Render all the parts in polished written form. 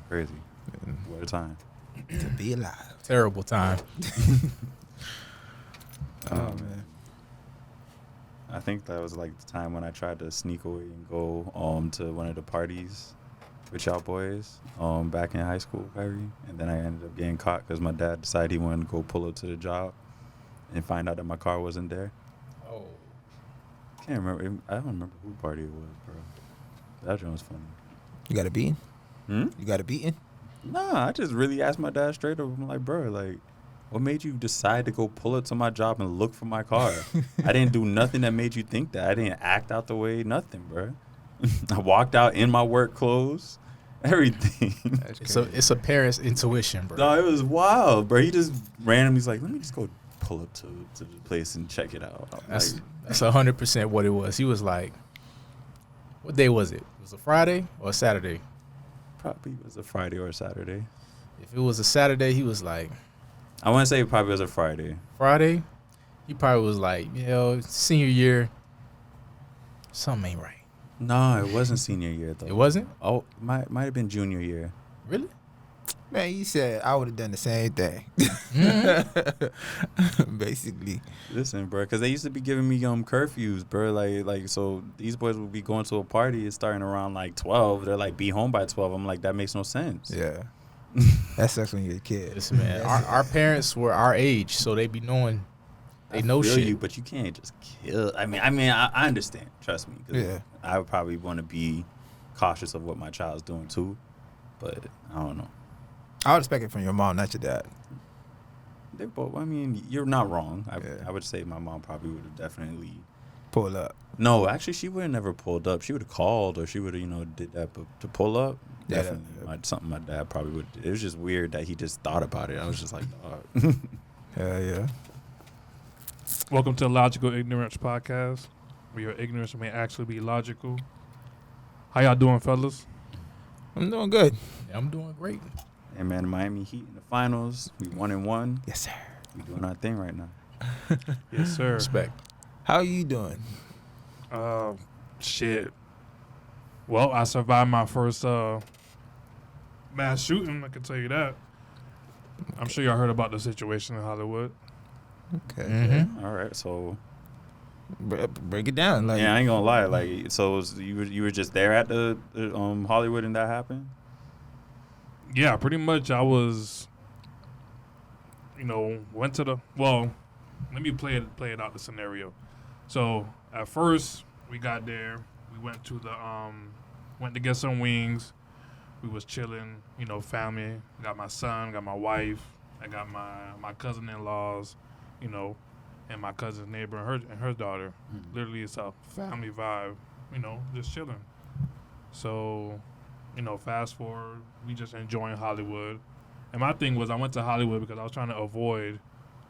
Crazy. What a time. To be alive. Terrible time. Oh, man. I think that was like the time when I tried to sneak away and go to one of the parties with y'all boys back in high school, Kyrie. And then I ended up getting caught because my dad decided he wanted to go pull up to the job and find out that my car wasn't there. Oh. Can't remember. I don't remember who party it was, bro. That joint was funny. You got a beating? Hmm? You got a beating? Nah, I just really asked my dad straight up. I'm like, bro, like, what made you decide to go pull up to my job and look for my car? I didn't do nothing that made you think that. I didn't act out the way, nothing, bro. I walked out in my work clothes, everything. It's a parent's intuition, bro. No, it was wild, bro. He just randomly's like, let me just go pull up to the place and check it out. That's Like, 100% what it was. He was like, what day was it? It was a Friday or a Saturday? probably was a Friday or a Saturday. If it was a Saturday, he was like, I want to say it probably was a Friday. Friday, he probably was like, senior year, something ain't right. No, it wasn't senior year, though. It wasn't? Oh, might have been junior year. Really? Man, you said I would have done the same thing. Basically. Listen, bro, because they used to be giving me curfews, bro. Like so these boys would be going to a party. It's starting around like 12. They're like, be home by 12. I'm like, that makes no sense. Yeah. That sucks when you're a kid. Listen, man, our parents were our age, so they be knowing. They know feel shit. you, but you can't just kill. I understand. Trust me. 'Cause Yeah. I would probably want to be cautious of what my child's doing too, but I don't know. I would expect it from your mom, not your dad. They both. I mean, you're not wrong. Yeah. I would say my mom probably would have definitely. Pull up. No, actually, she would have never pulled up. She would have called, or she would have, did that. But to pull up, Yeah, definitely something my dad probably would. It was just weird that he just thought about it. I was just like, dog. Hell yeah. Welcome to Logical Ignorance Podcast, where your ignorance may actually be logical. How y'all doing, fellas? I'm doing good. Yeah, I'm doing great. And man, Miami Heat in the finals. We 1-1. Yes, sir. We doing our thing right now. Yes, sir. Respect. How you doing? Shit. Well, I survived my first mass shooting. I can tell you that. I'm sure y'all heard about the situation in Hollywood. Okay. Mm-hmm. All right, so Break it down. Like, yeah, I ain't gonna lie. Like, so you were just there at the Hollywood and that happened. Yeah, pretty much. I was, went to the. Well, let me play it out the scenario. So at first we got there. We went to went to get some wings. We was chilling, family. Got my son, got my wife. I got my cousin-in-laws, and my cousin's neighbor and her daughter. Mm. Literally, it's a family vibe, just chilling. So, fast forward, we just enjoying Hollywood. And my thing was I went to Hollywood because I was trying to avoid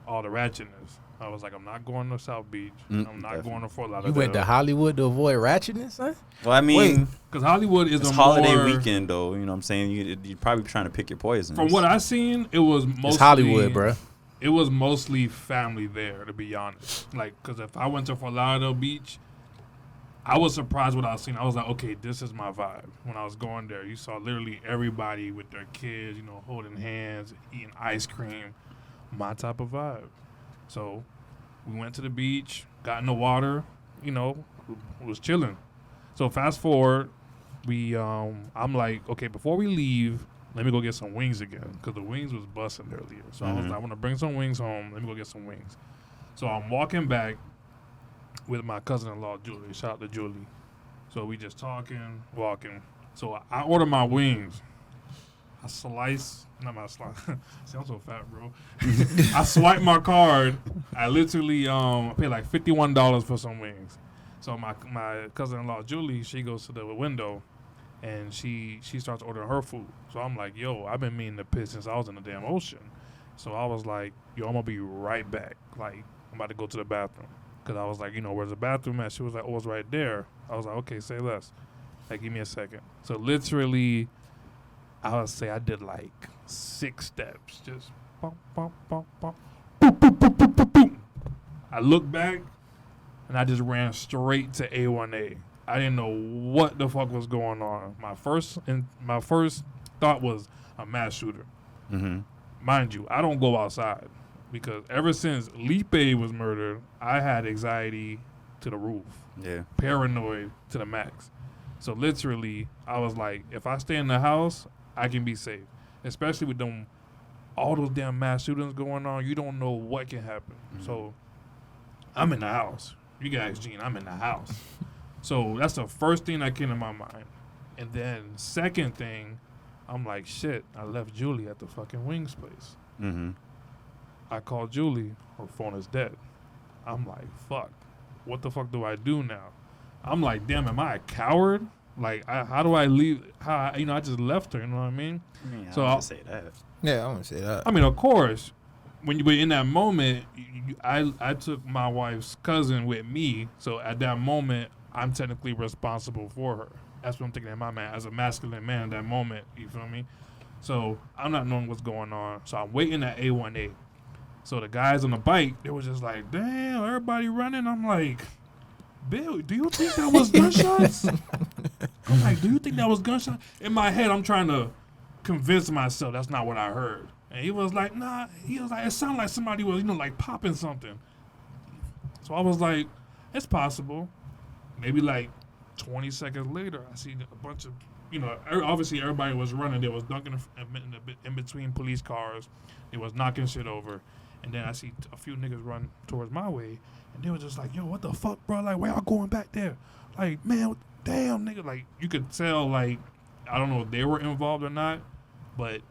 all the ratchetness. I was like, I'm not going to South Beach. I'm not definitely. going to Fort You Lauderdale. went to Hollywood to avoid ratchetness, huh? Well, I mean, Because Hollywood is it's a holiday more, weekend, though. You know what I'm saying? You're probably trying to pick your poison. From what I seen, it was mostly... It's Hollywood, bro. It was mostly family there, to be honest. Like, because if I went to Fort Lauderdale Beach, I was surprised what I was seeing. I was like, okay, this is my vibe. When I was going there, you saw literally everybody with their kids, holding hands, eating ice cream. My type of vibe. So we went to the beach, got in the water, was chilling. So fast forward, I'm like, okay, before we leave, let me go get some wings again, because the wings was busting earlier. So I was like, I want to bring some wings home. Let me go get some wings. So I'm walking back with my cousin-in-law, Julie. Shout out to Julie. So we just talking, walking. So I order my wings. I slice, not my slice. See, I'm so fat, bro. I swipe my card. I literally paid like $51 for some wings. So my cousin-in-law, Julie, she goes to the window. And she starts ordering her food. So I'm like, yo, I've been meaning to piss since I was in the damn ocean. So I was like, yo, I'm going to be right back. Like, I'm about to go to the bathroom. Because I was like, where's the bathroom at? She was like, oh, it's right there. I was like, okay, say less. Like, give me a second. So literally, I would say I did like 6 steps. Just bump, bump, bump, bump. Boop, boop, boop, boop, boop, boop. I looked back, and I just ran straight to A1A. I didn't know what the fuck was going on. My first thought was a mass shooter. Mm-hmm. Mind you, I don't go outside because ever since Lipe was murdered, I had anxiety to the roof, Yeah. paranoid to the max. So literally, I was like, if I stay in the house, I can be safe. Especially with all those damn mass shootings going on, you don't know what can happen. Mhm. So I'm in the house. You guys, Gene, I'm in the house. So that's the first thing that came to my mind. And then second thing, I'm like, shit, I left Julie at the fucking Wings place. Mm-hmm. I called Julie, her phone is dead. I'm like, fuck, what the fuck do I do now? I'm like, damn, am I a coward? Like, how do I leave? I just left her, you know what I mean? I mean, So I I'll- would say that. Yeah, I want to say that. I mean, of course, when you were in that moment, I took my wife's cousin with me. So at that moment, I'm technically responsible for her. That's what I'm thinking in my mind. As a masculine man in that moment, you feel me? So I'm not knowing what's going on. So I'm waiting at A1A. So the guys on the bike, they were just like, damn, everybody running. I'm like, Bill, do you think that was gunshots? I'm like, do you think that was gunshots? In my head, I'm trying to convince myself that's not what I heard. And he was like, nah. He was like, it sounded like somebody was, like popping something. So I was like, it's possible. Maybe like 20 seconds later, I see a bunch of, obviously everybody was running. They was dunking in between police cars. They was knocking shit over. And then I see a few niggas run towards my way. And they were just like, yo, what the fuck, bro? Like, where y'all going back there? Like, man, damn, nigga. Like, you could tell, like, I don't know if they were involved or not, but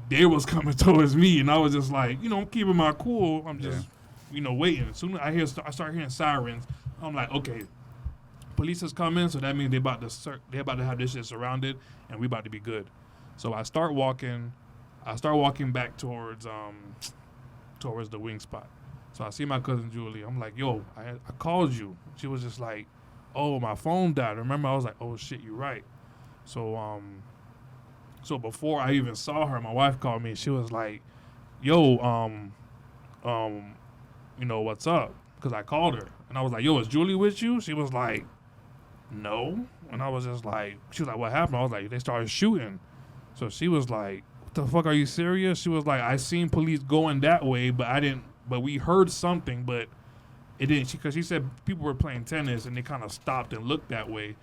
they was coming towards me. And I was just like, I'm keeping my cool. I'm just, waiting. As soon as I start hearing sirens, I'm like, okay, police is coming, so that means they about to have this shit surrounded, and we about to be good. So I start walking back towards the wing spot. So I see my cousin Julie. I'm like, yo, I called you. She was just like, oh, my phone died. Remember, I was like, oh shit, you right. So so before I even saw her, my wife called me. She was like, yo, what's up? Because I called her. And I was like, yo, is Julie with you? She was like, no. And I was just like, she was like, what happened? I was like, they started shooting. So she was like, what the fuck, are you serious? She was like, I seen police going that way, but we heard something, but it didn't, because she said people were playing tennis and they kind of stopped and looked that way,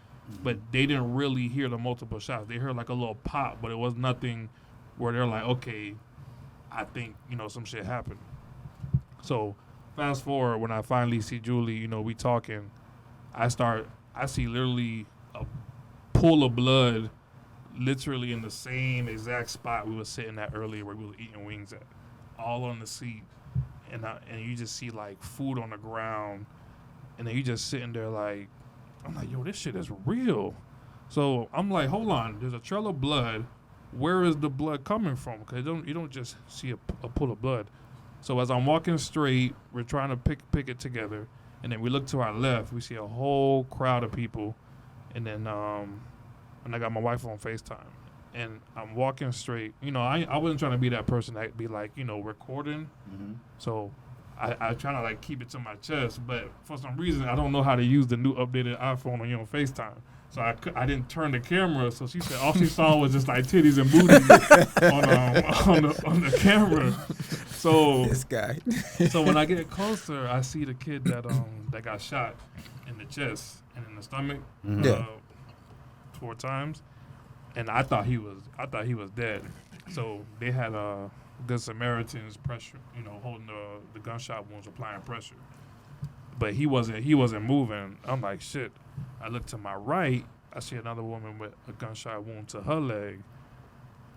but they didn't really hear the multiple shots. They heard like a little pop, but it was nothing where they're like, okay, I think, some shit happened. So fast forward, when I finally see Julie, we talking, I see literally a pool of blood literally in the same exact spot we were sitting at earlier where we were eating wings at, all on the seat. And you just see like food on the ground, and then you just sitting there like, I'm like, yo, this shit is real. So I'm like, hold on, there's a trail of blood. Where is the blood coming from? Because you don't just see a pool of blood. So as I'm walking straight, we're trying to pick it together, and then we look to our left, we see a whole crowd of people, and then and I got my wife on FaceTime, and I'm walking straight. I wasn't trying to be that person that be like, recording. Mm-hmm. So I try to like keep it to my chest, but for some reason I don't know how to use the new updated iPhone on FaceTime. So I didn't turn the camera. So she said all she saw was just like titties and booty on the camera. So This guy. so when I get closer, I see the kid that got shot in the chest and in the stomach, Mhm. Yeah. 4 times, and I thought he was dead. So they had Good Samaritans pressure, holding the gunshot wounds, applying pressure. But he wasn't moving. I'm like, shit. I look to my right, I see another woman with a gunshot wound to her leg.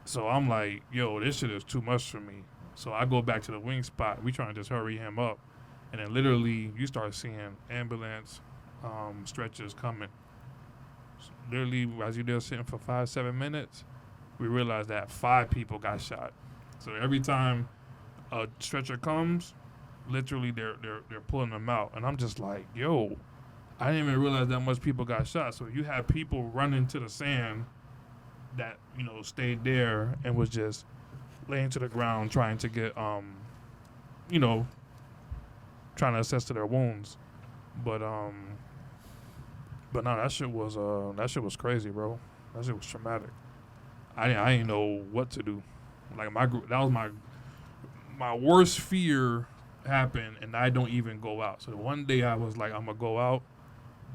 So I'm like, yo, this shit is too much for me. So I go back to the wing spot. We trying to just hurry him up. And then literally you start seeing ambulance, stretchers coming. So literally, as you're there sitting for 5-7 minutes, we realized that 5 people got shot. So every time a stretcher comes, literally they're pulling them out. And I'm just like, yo, I didn't even realize that much people got shot. So you had people running to the sand that, stayed there and was just laying to the ground trying to get, trying to assess to their wounds. But no, that shit was crazy, bro. That shit was traumatic. I didn't know what to do. Like my group, that was my worst fear happened, and I don't even go out. So one day I was like, I'm gonna go out.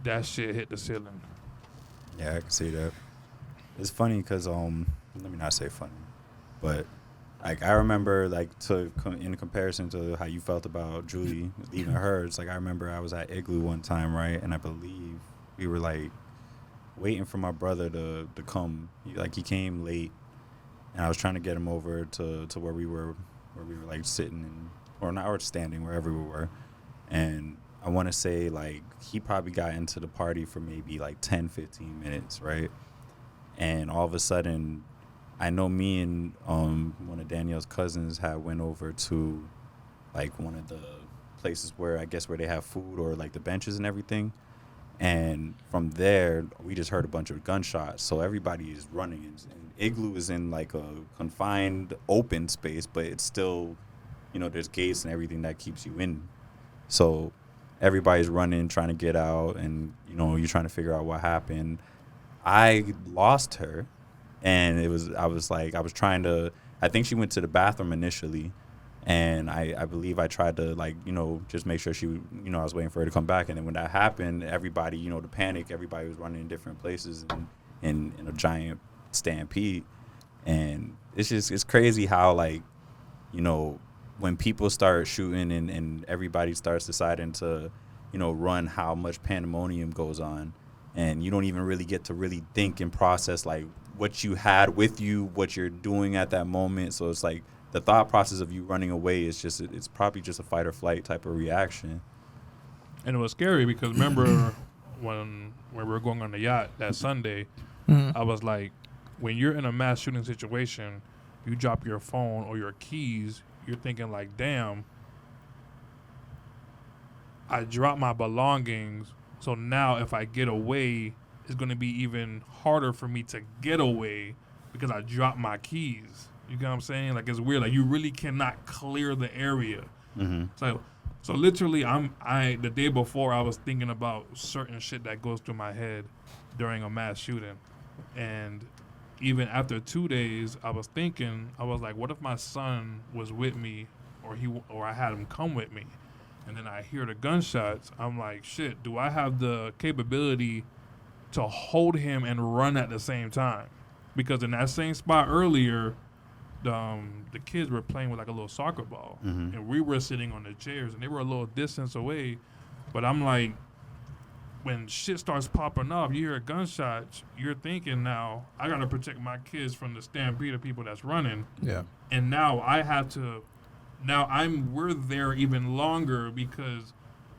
That shit hit the ceiling. Yeah, I can see that. It's funny because let me not say funny, but like I remember like in comparison to how you felt about Julie leaving her, it's like I remember I was at Igloo one time, right, and I believe we were like waiting for my brother to come. He came late, and I was trying to get him over to where we were like sitting or standing wherever we were, and I want to say like he probably got into the party for maybe like 10-15 minutes, right? And all of a sudden, I know me and one of Danielle's cousins had went over to like one of the places where they have food or like the benches and everything. And from there, we just heard a bunch of gunshots. So everybody is running. And Igloo is in like a confined open space, but it's still, there's gates and everything that keeps you in. So everybody's running, trying to get out, and, you're trying to figure out what happened. I lost her, and I think she went to the bathroom initially, and I believe I tried to just make sure she, I was waiting for her to come back. And then when that happened, everybody, the panic, everybody was running in different places and in a giant stampede. And it's crazy how when people start shooting and everybody starts deciding to, run, how much pandemonium goes on. And you don't even really get to really think and process like what you had with you, what you're doing at that moment. So it's like the thought process of you running away is it's probably just a fight or flight type of reaction. And it was scary because remember when we were going on the yacht that Sunday, I was like, when you're in a mass shooting situation, you drop your phone or your keys, you're thinking like, damn, I dropped my belongings. So now if I get away, it's going to be even harder for me to get away because I dropped my keys. You get what I'm saying? Like, it's weird. Like, you really cannot clear the area. Mm-hmm. So literally, the day before, I was thinking about certain shit that goes through my head during a mass shooting. And even after 2 days, I was like, what if my son was with me or I had him come with me? And then I hear the gunshots. I'm like, shit, do I have the capability to hold him and run at the same time? Because in that same spot earlier, the kids were playing with like a little soccer ball. Mm-hmm. And we were sitting on the chairs, and they were a little distance away. But I'm like, when shit starts popping up, you hear gunshots, you're thinking now, I got to protect my kids from the stampede of people that's running. Yeah. And now I have to... we're there even longer because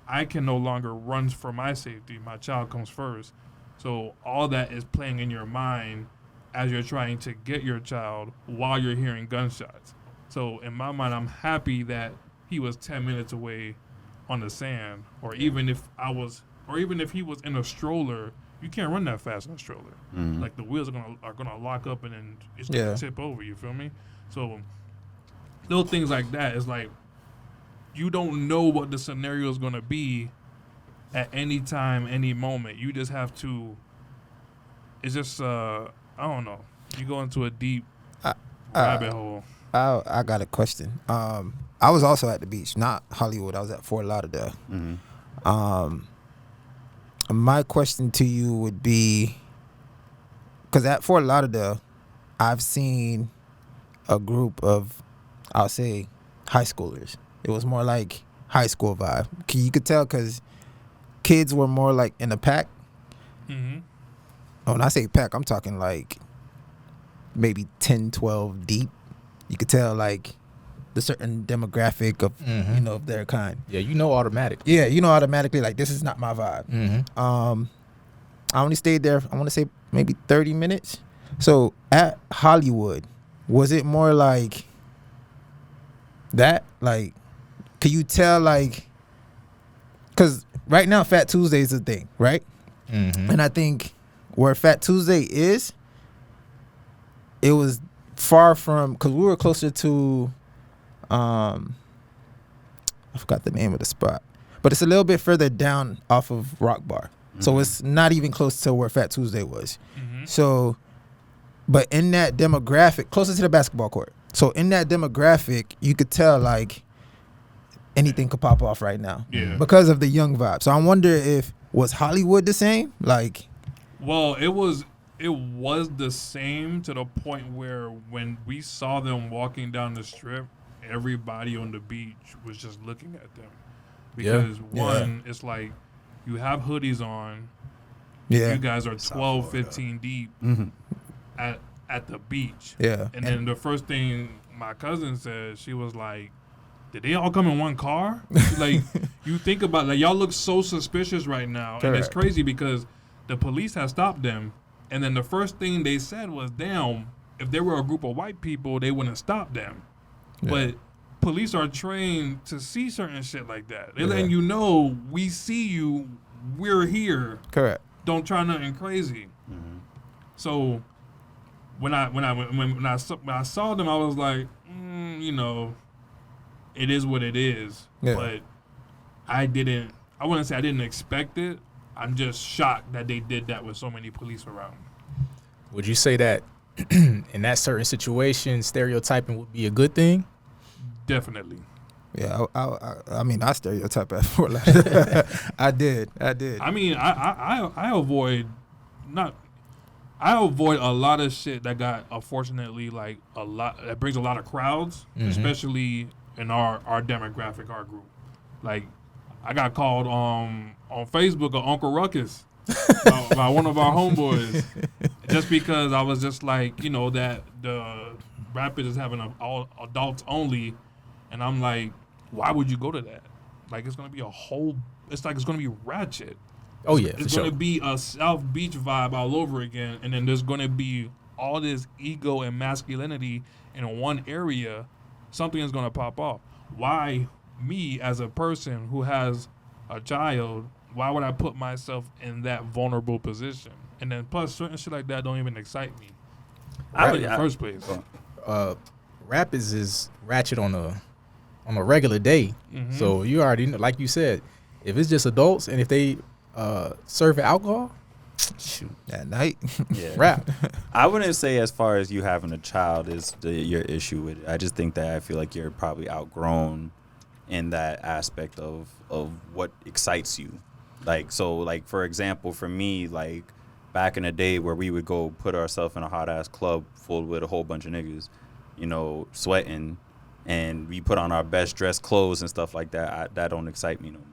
I can no longer run for my safety. My child comes first. So all that is playing in your mind as you're trying to get your child while you're hearing gunshots. So in my mind, I'm happy that he was 10 minutes away on the sand, or even if he was in a stroller. You can't run that fast in a stroller. Mm-hmm. Like the wheels are gonna lock up and then it's gonna tip over. You feel me? So little things like that is like you don't know what the scenario is going to be at any time, any moment. You just have to. It's just I don't know. You go into a deep rabbit hole. I got a question. I was also at the beach, not Hollywood. I was at Fort Lauderdale. Mm-hmm. My question to you would be, because at Fort Lauderdale, I've seen a group of, I'll say, high schoolers. It was more like high school vibe. You could tell because kids were more like in a pack. Mm-hmm. When I say pack, I'm talking like maybe 10, 12 deep. You could tell like the certain demographic of, of their kind. Yeah, automatic. Yeah, automatically like this is not my vibe. Mm-hmm. I only stayed there, I want to say maybe 30 minutes. So at Hollywood, was it more like that? Like, could you tell like, because right now Fat Tuesday is a thing, right? Mm-hmm. And I think where Fat Tuesday is, it was far from, because we were closer to, I forgot the name of the spot, but it's a little bit further down off of Rock Bar. Mm-hmm. So it's not even close to where Fat Tuesday was. Mm-hmm. So But in that demographic, closer to the basketball court. So in that demographic, you could tell like anything could pop off right now. Yeah. Because of the young vibe. So I wonder if was Hollywood the same? Like, well, it was the same to the point where when we saw them walking down the strip, everybody on the beach was just looking at them. Because one, it's like you have hoodies on. yeah. You guys are 12, 15 deep at the beach. Yeah. And then the first thing my cousin said, she was like, did they all come in one car? Like, you think about, like, y'all look so suspicious right now. Correct. And it's crazy because the police have stopped them. And then the first thing they said was, damn, if there were a group of white people, they wouldn't stop them. Yeah. But police are trained to see certain shit like that. They're Yeah. letting you know, we see you, we're here. Correct. Don't try nothing crazy. So when I saw them, I was like, you know, it is what it is. Yeah. But I wouldn't say I didn't expect it. I'm just shocked that they did that with so many police around. Would you say that in that certain situation, stereotyping would be a good thing? Definitely. Yeah, I mean, I stereotype at Fort Lauderdale. I did. I mean, I avoid a lot of shit that got, unfortunately, like that brings a lot of crowds, especially in our demographic, our group. Like, I got called on Facebook of Uncle Ruckus by one of our homeboys, just because I was just like, you know, that the Rapids is having all adults only, and I'm like, why would you go to that? Like, it's gonna be it's gonna be ratchet. Oh yeah, It's going to be a South Beach vibe all over again, and then there's going to be all this ego and masculinity in one area. Something is going to pop off. Why me, as a person who has a child, why would I put myself in that vulnerable position? And then plus, certain shit like that don't even excite me in the first place. Rapids is ratchet on a regular day. So you already know, like you said, if it's just adults and if they serving alcohol, shoot, At night. Yeah. rap. I wouldn't say as far as you having a child is your issue with it. I just think that I feel like you're probably outgrown in that aspect of what excites you. Like, so, like, for example, for me, like, back in the day where we would go put ourselves in a hot-ass club full with a whole bunch of niggas, you know, sweating, and we put on our best dressed clothes and stuff like that, that don't excite me no more.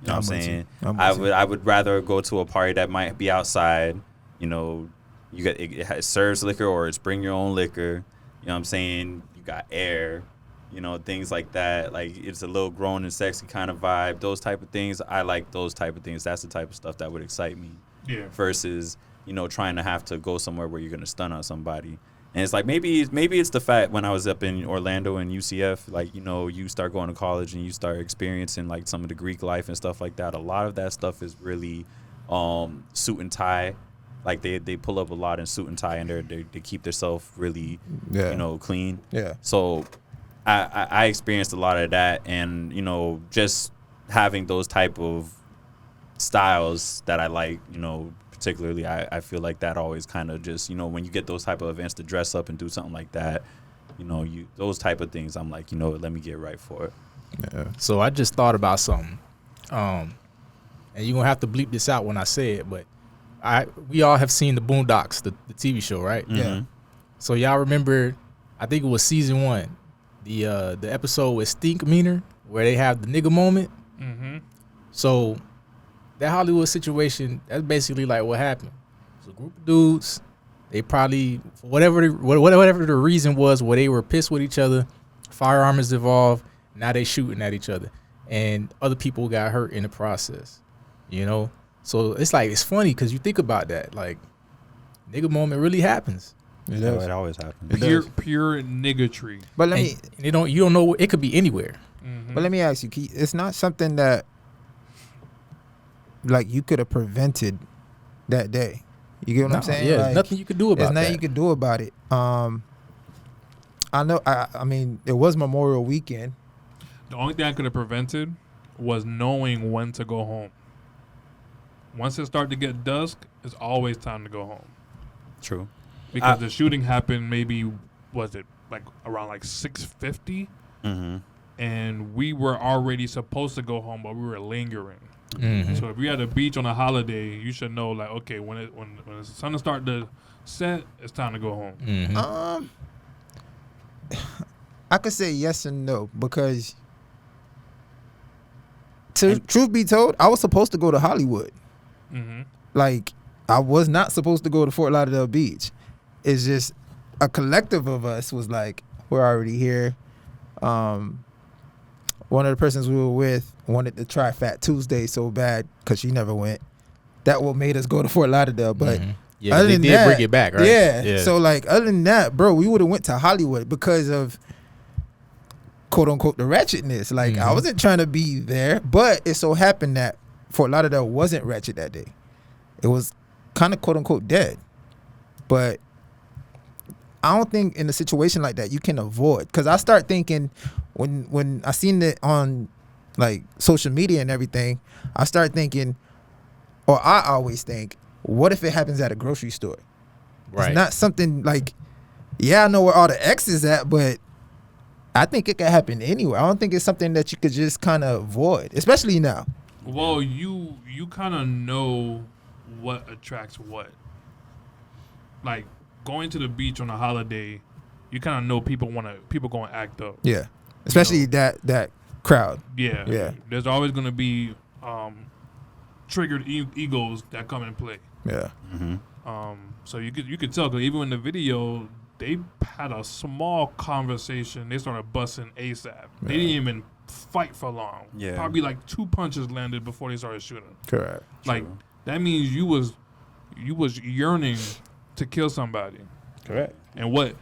You know what I'm saying? I would rather go to a party that might be outside. You know, it serves liquor or it's bring your own liquor. You know what I'm saying? You got air. You know, things like that. Like, it's a little grown and sexy kind of vibe. Those type of things. I like those type of things. That's the type of stuff that would excite me. Yeah. Versus, you know, trying to have to go somewhere where you're gonna stun on somebody. And it's like maybe it's the fact when I was up in Orlando and UCF, like, you know, you start going to college and you start experiencing like some of the Greek life and stuff like that. A lot of that stuff is really suit and tie. Like they pull up a lot in suit and tie, and they keep themselves really, you know, clean. Yeah. So I experienced a lot of that, and, you know, just having those type of styles that I like, you know, particularly, I feel like that always kind of just, you know, when you get those type of events to dress up and do something like that, you know, those type of things, I'm like, you know, let me get right for it. Yeah. So I just thought about something, and you're gonna have to bleep this out when I say it, but we all have seen the Boondocks, the TV show, right? Mm-hmm. Yeah. So y'all remember, I think it was season 1, the episode with Stink Meaner, where they have the nigga moment. Mm-hmm. So that Hollywood situation, that's basically like what happened. It's a group of dudes. They probably, for whatever the reason was, where they were pissed with each other, firearms involved. Now they shooting at each other, and other people got hurt in the process. You know, so it's like, it's funny because you think about that, like, nigga moment really happens. It Yeah, does. it always happens. Pure niggatry. But let And, me and you don't know, it could be anywhere. Mm-hmm. But let me ask you, Keith, it's not something that like you could have prevented that day. You get what I'm saying? Yeah, Like, there's nothing you could do about there's nothing that. you could do about it. I know. I mean, it was Memorial Weekend. The only thing I could have prevented was knowing when to go home. Once it started to get dusk, it's always time to go home. True. because the shooting happened maybe was it like around like 6:50, and we were already supposed to go home, but we were lingering. So if you're at a beach on a holiday, you should know like, okay, when the sun start to set, it's time to go home. I could say yes and no because, truth be told, I was supposed to go to Hollywood. Like, I was not supposed to go to Fort Lauderdale Beach. It's just a collective of us was like, we're already here. One of the persons we were with wanted to try Fat Tuesday so bad because she never went. That what made us go to Fort Lauderdale. But yeah, other they than did that, bring it back, right? Yeah. So like, other than that, bro, we would have went to Hollywood because of quote unquote the ratchetness. Like, I wasn't trying to be there, but it so happened that Fort Lauderdale wasn't ratchet that day. It was kind of quote unquote dead. But I don't think in a situation like that you can avoid, because I start thinking when I seen it on like social media and everything, I start thinking, or I always think, what if it happens at a grocery store? Right. It's not something like, yeah, I know where all the X is at, but I think it could happen anywhere. I don't think it's something that you could just kind of avoid, especially now. Well, you kind of know what attracts what. Like, going to the beach on a holiday, you kind of know people going to act up. Yeah. Especially that crowd. Yeah. Yeah. There's always going to be triggered egos that come in play. Yeah. So you could tell, because even in the video, they had a small conversation. They started busting ASAP. Yeah. They didn't even fight for long. Yeah. Probably like 2 punches landed before they started shooting. Correct. Like, that means you was yearning to kill somebody. Correct. And what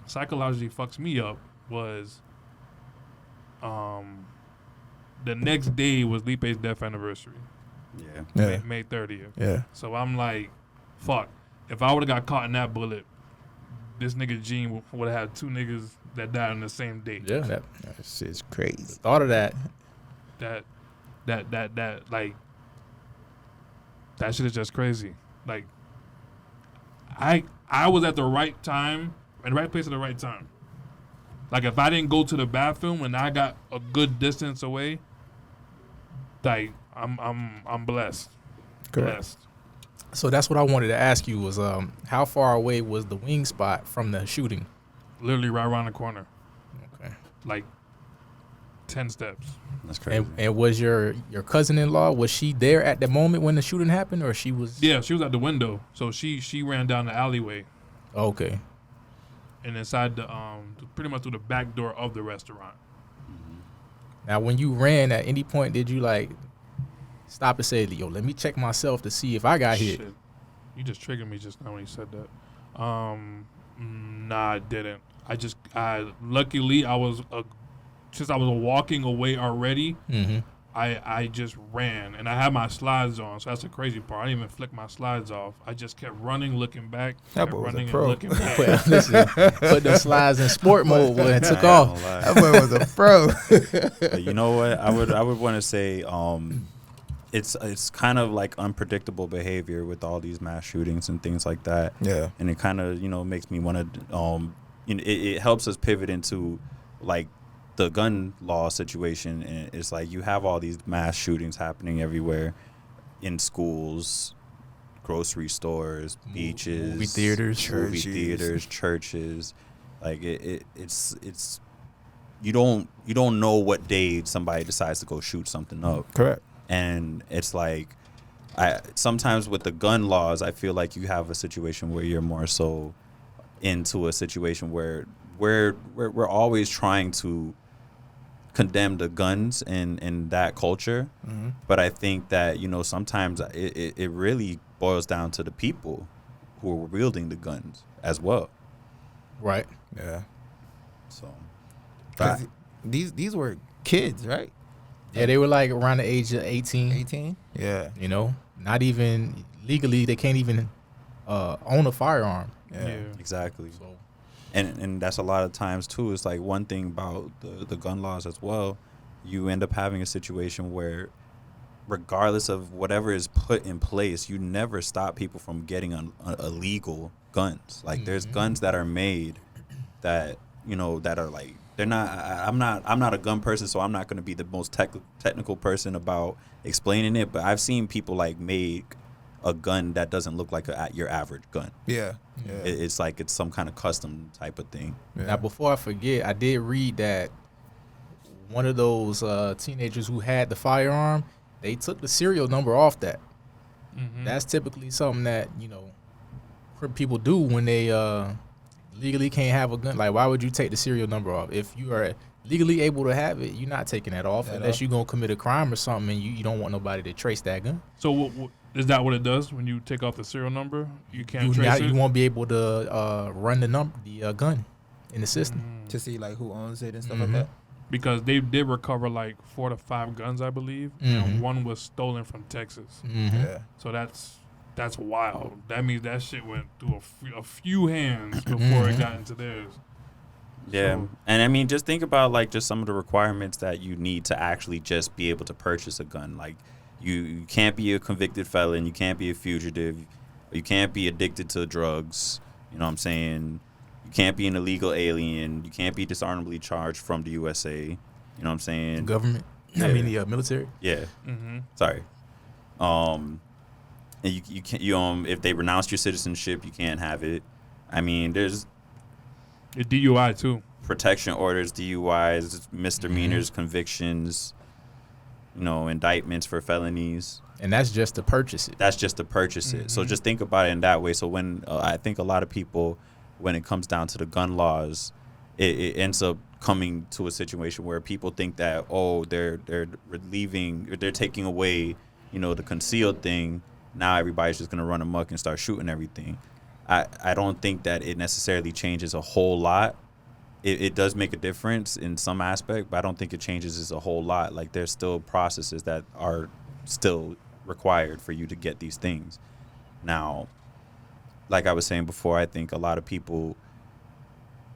psychologically fucks me up was the next day was Lipe's death anniversary. Yeah. May 30th. Yeah. So I'm like, fuck. If I would have got caught in that bullet, this nigga Gene would have had 2 niggas that died on the same day. Yeah. That shit's crazy. The thought of that like, that shit is just crazy. Like, I was at the right time, in the right place at the right time. Like, if I didn't go to the bathroom and I got a good distance away, like, I'm blessed. Correct. Blessed. So that's what I wanted to ask you was, how far away was the wing spot from the shooting? Literally right around the corner. Okay. Like 10 steps. That's crazy. And was your cousin-in-law, was she there at the moment when the shooting happened, or she was? Yeah, she was at the window. So she ran down the alleyway. Okay. And inside the pretty much through the back door of the restaurant. Now, when you ran, at any point did you like stop and say, "Yo, let me check myself to see if I got hit"? You just triggered me just now when you said that. Nah, I didn't. Luckily since I was walking away already, I just ran, and I had my slides on, so that's the crazy part. I didn't even flick my slides off. I just kept running, looking back, that boy running was a pro. and looking back. Put the slides in sport mode and took off. That boy was a pro. But you know what? I would want to say it's kind of like unpredictable behavior with all these mass shootings and things like that. Yeah. And it kind of, makes me want to it helps us pivot into like the gun law situation. And it's like you have all these mass shootings happening everywhere, in schools, grocery stores, beaches, movie theaters, churches. Like it's you don't know what day somebody decides to go shoot something up. Correct. And it's like, sometimes with the gun laws, I feel like you have a situation where you're more so into a situation where we're always trying to condemn the guns in that culture. But I think that, sometimes it really boils down to the people who are wielding the guns as well. Right. Yeah. So these were kids, right? Yeah, they were like around the age of 18. 18? Yeah. Not even legally, they can't even own a firearm. Yeah. Exactly. So, and that's a lot of times too. It's like one thing about the gun laws as well. You end up having a situation where regardless of whatever is put in place, you never stop people from getting illegal guns. Like there's guns that are made that, you know, that are like, they're not, I'm not a gun person, so I'm not going to be the most technical person about explaining it, but I've seen people like make a gun that doesn't look like your average gun. Yeah. It's like it's some kind of custom type of thing. Yeah. Now, before I forget, I did read that one of those teenagers who had the firearm, they took the serial number off that. That's typically something that, you know, people do when they legally can't have a gun. Like, why would you take the serial number off? If you are legally able to have it, you're not taking that off unless you're going to commit a crime or something and you don't want nobody to trace that gun. So what is that what it does when you take off the serial number? You can't trace it? You won't be able to run the gun in the system. To see like who owns it and stuff like that. Because they did recover like 4 to 5 guns, I believe, and one was stolen from Texas. Yeah. So that's wild. That means that shit went through a few hands before it got into theirs. Yeah, So, and I mean, just think about like just some of the requirements that you need to actually just be able to purchase a gun. Like, you can't be a convicted felon, you can't be a fugitive, you can't be addicted to drugs. You know what I'm saying? You can't be an illegal alien. You can't be dishonorably charged from the USA. You know what I'm saying? Government. Yeah. I mean the military. Yeah. Sorry. And you can't if they renounce your citizenship, you can't have it. I mean, there's a DUI too. Protection orders, DUIs, misdemeanors, convictions, you know, indictments for felonies. And that's just to purchase it. That's just to purchase it. So just think about it in that way. So when I think a lot of people, when it comes down to the gun laws, it ends up coming to a situation where people think that, oh, they're taking away, you know, the concealed thing. Now everybody's just gonna run amok and start shooting everything. I don't think that it necessarily changes a whole lot. It does make a difference in some aspect, but I don't think it changes a whole lot. Like, there's still processes that are still required for you to get these things. Now, like I was saying before, I think a lot of people,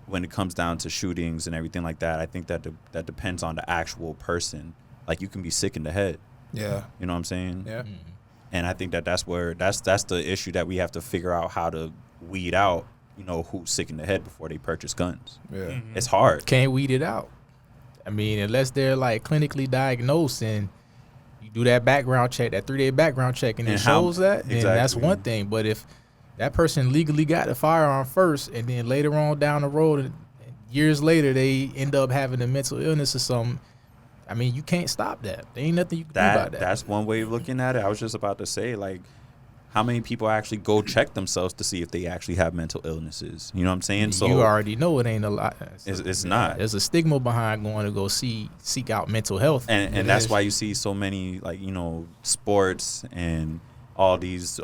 when it comes down to shootings and everything like that, I think that that depends on the actual person. Like, you can be sick in the head. Yeah. You know what I'm saying? Yeah. And I think that's the issue that we have to figure out how to weed out, you know, who's sick in the head before they purchase guns. Yeah. It's hard. Can't weed it out. I mean, unless they're like clinically diagnosed and you do that background check, that 3-day background check, and it shows that, then that's one thing. But if that person legally got the firearm first and then later on down the road, and years later, they end up having a mental illness or something, I mean, you can't stop that. There ain't nothing you can do about that. That's one way of looking at it. I was just about to say, like, how many people actually go check themselves to see if they actually have mental illnesses? You know what I'm saying? So you already know it ain't a lot. It's not. There's a stigma behind going to go seek out mental health. And that's why you see so many, like, you know, sports and all these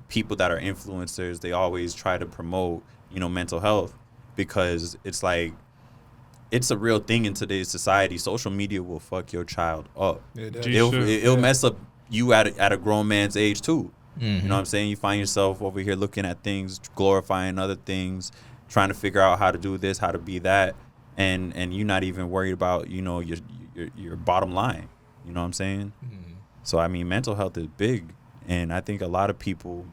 people that are influencers, they always try to promote, you know, mental health, because it's like, it's a real thing in today's society. Social media will fuck your child up. It'll mess up you at a grown man's age too. You know what I'm saying? You find yourself over here looking at things, glorifying other things, trying to figure out how to do this, how to be that, and you're not even worried about, you know, your bottom line. You know what I'm saying? So I mean, mental health is big, and I think a lot of people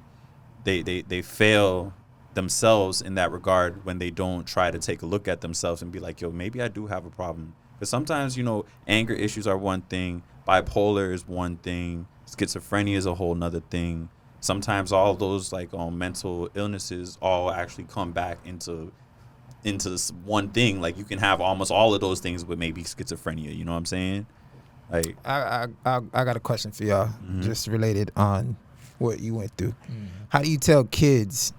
they fail themselves in that regard when they don't try to take a look at themselves and be like, yo, maybe I do have a problem. Because sometimes, you know, anger issues are one thing, bipolar is one thing, schizophrenia is a whole nother thing. Sometimes all those like mental illnesses all actually come back into this one thing. Like, you can have almost all of those things with maybe schizophrenia. You know what I'm saying? Like, I got a question for y'all, just related on what you went through. How do you tell kids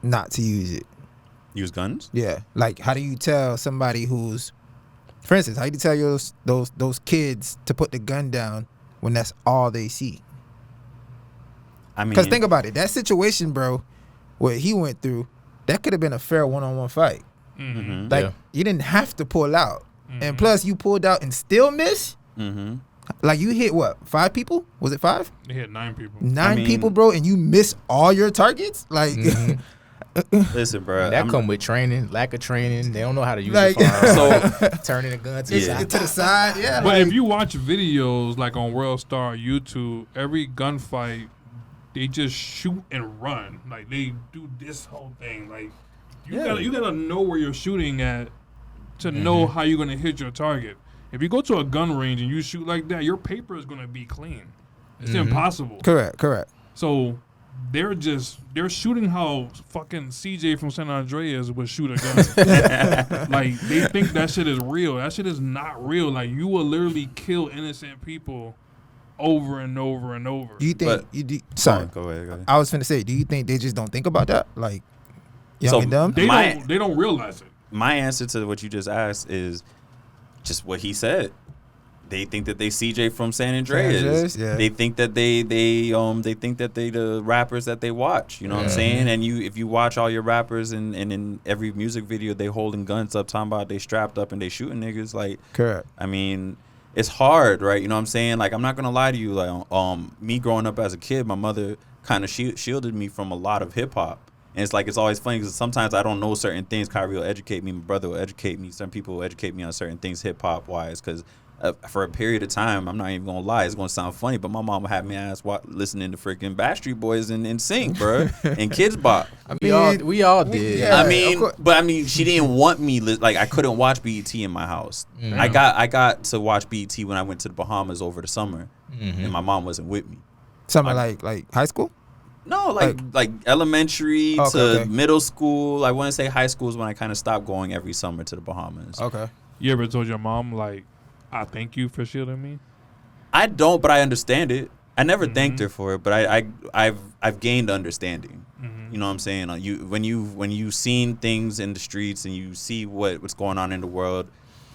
not to use it? Use guns? Yeah. Like, how do you tell somebody who's, for instance, how do you tell those kids to put the gun down when that's all they see? I mean, because think about it, that situation, bro, what he went through, that could have been a fair one-on-one fight. Like, you didn't have to pull out, and plus you pulled out and still miss. Like, you hit what, 5 people? Was it 5? They hit 9 people. 9 people, bro, and you miss all your targets. Like, Listen, bro. That come with training, lack of training. They don't know how to use Like- a firearm. So Turning a gun to the To side. the side, yeah. But like- if you watch videos like on World Star YouTube, every gunfight, they just shoot and run. Like they do this whole thing. Like you gotta know where you're shooting at to know how you're gonna hit your target. If you go to a gun range and you shoot like that, your paper is gonna be clean. It's impossible. Correct. So they're shooting how fucking CJ from San Andreas would shoot a gun. Like they think that shit is real. That shit is not real. Like you will literally kill innocent people over and over and over. Do you think But- sorry. Go ahead. I was finna say, do you think they just don't think about that? Like young So, and dumb? They don't realize it. My answer to what you just asked is just what he said. They think that they CJ from San Andreas. Andreas, yeah. They think that they think that they the rappers that they watch. You know what I'm saying? And if you watch all your rappers and in every music video they holding guns up, talking about they strapped up and they shooting niggas. Like, Correct. I mean, it's hard, right? You know what I'm saying? Like, I'm not gonna lie to you. Like, me growing up as a kid, my mother kind of shielded me from a lot of hip hop. And it's like, it's always funny because sometimes I don't know certain things. Kyrie will educate me. My brother will educate me. Some people will educate me on certain things hip hop wise. Because for a period of time, I'm not even gonna lie, it's gonna sound funny, but my mom would have me listening to freaking Backstreet Boys and sing, bro, and Kids Bop. We all did. Yeah. I mean, she didn't want me. Like, I couldn't watch BET in my house. I got to watch BET when I went to the Bahamas over the summer, and my mom wasn't with me. Something like high school? No, like elementary Okay. to middle school. I want to say high school is when I kind of stopped going every summer to the Bahamas. Okay. You ever told your mom like, "I thank you for shielding me"? I don't, but I understand it. I never thanked her for it, but I've gained understanding. You know what I'm saying? When you seen things in the streets and you see what's going on in the world,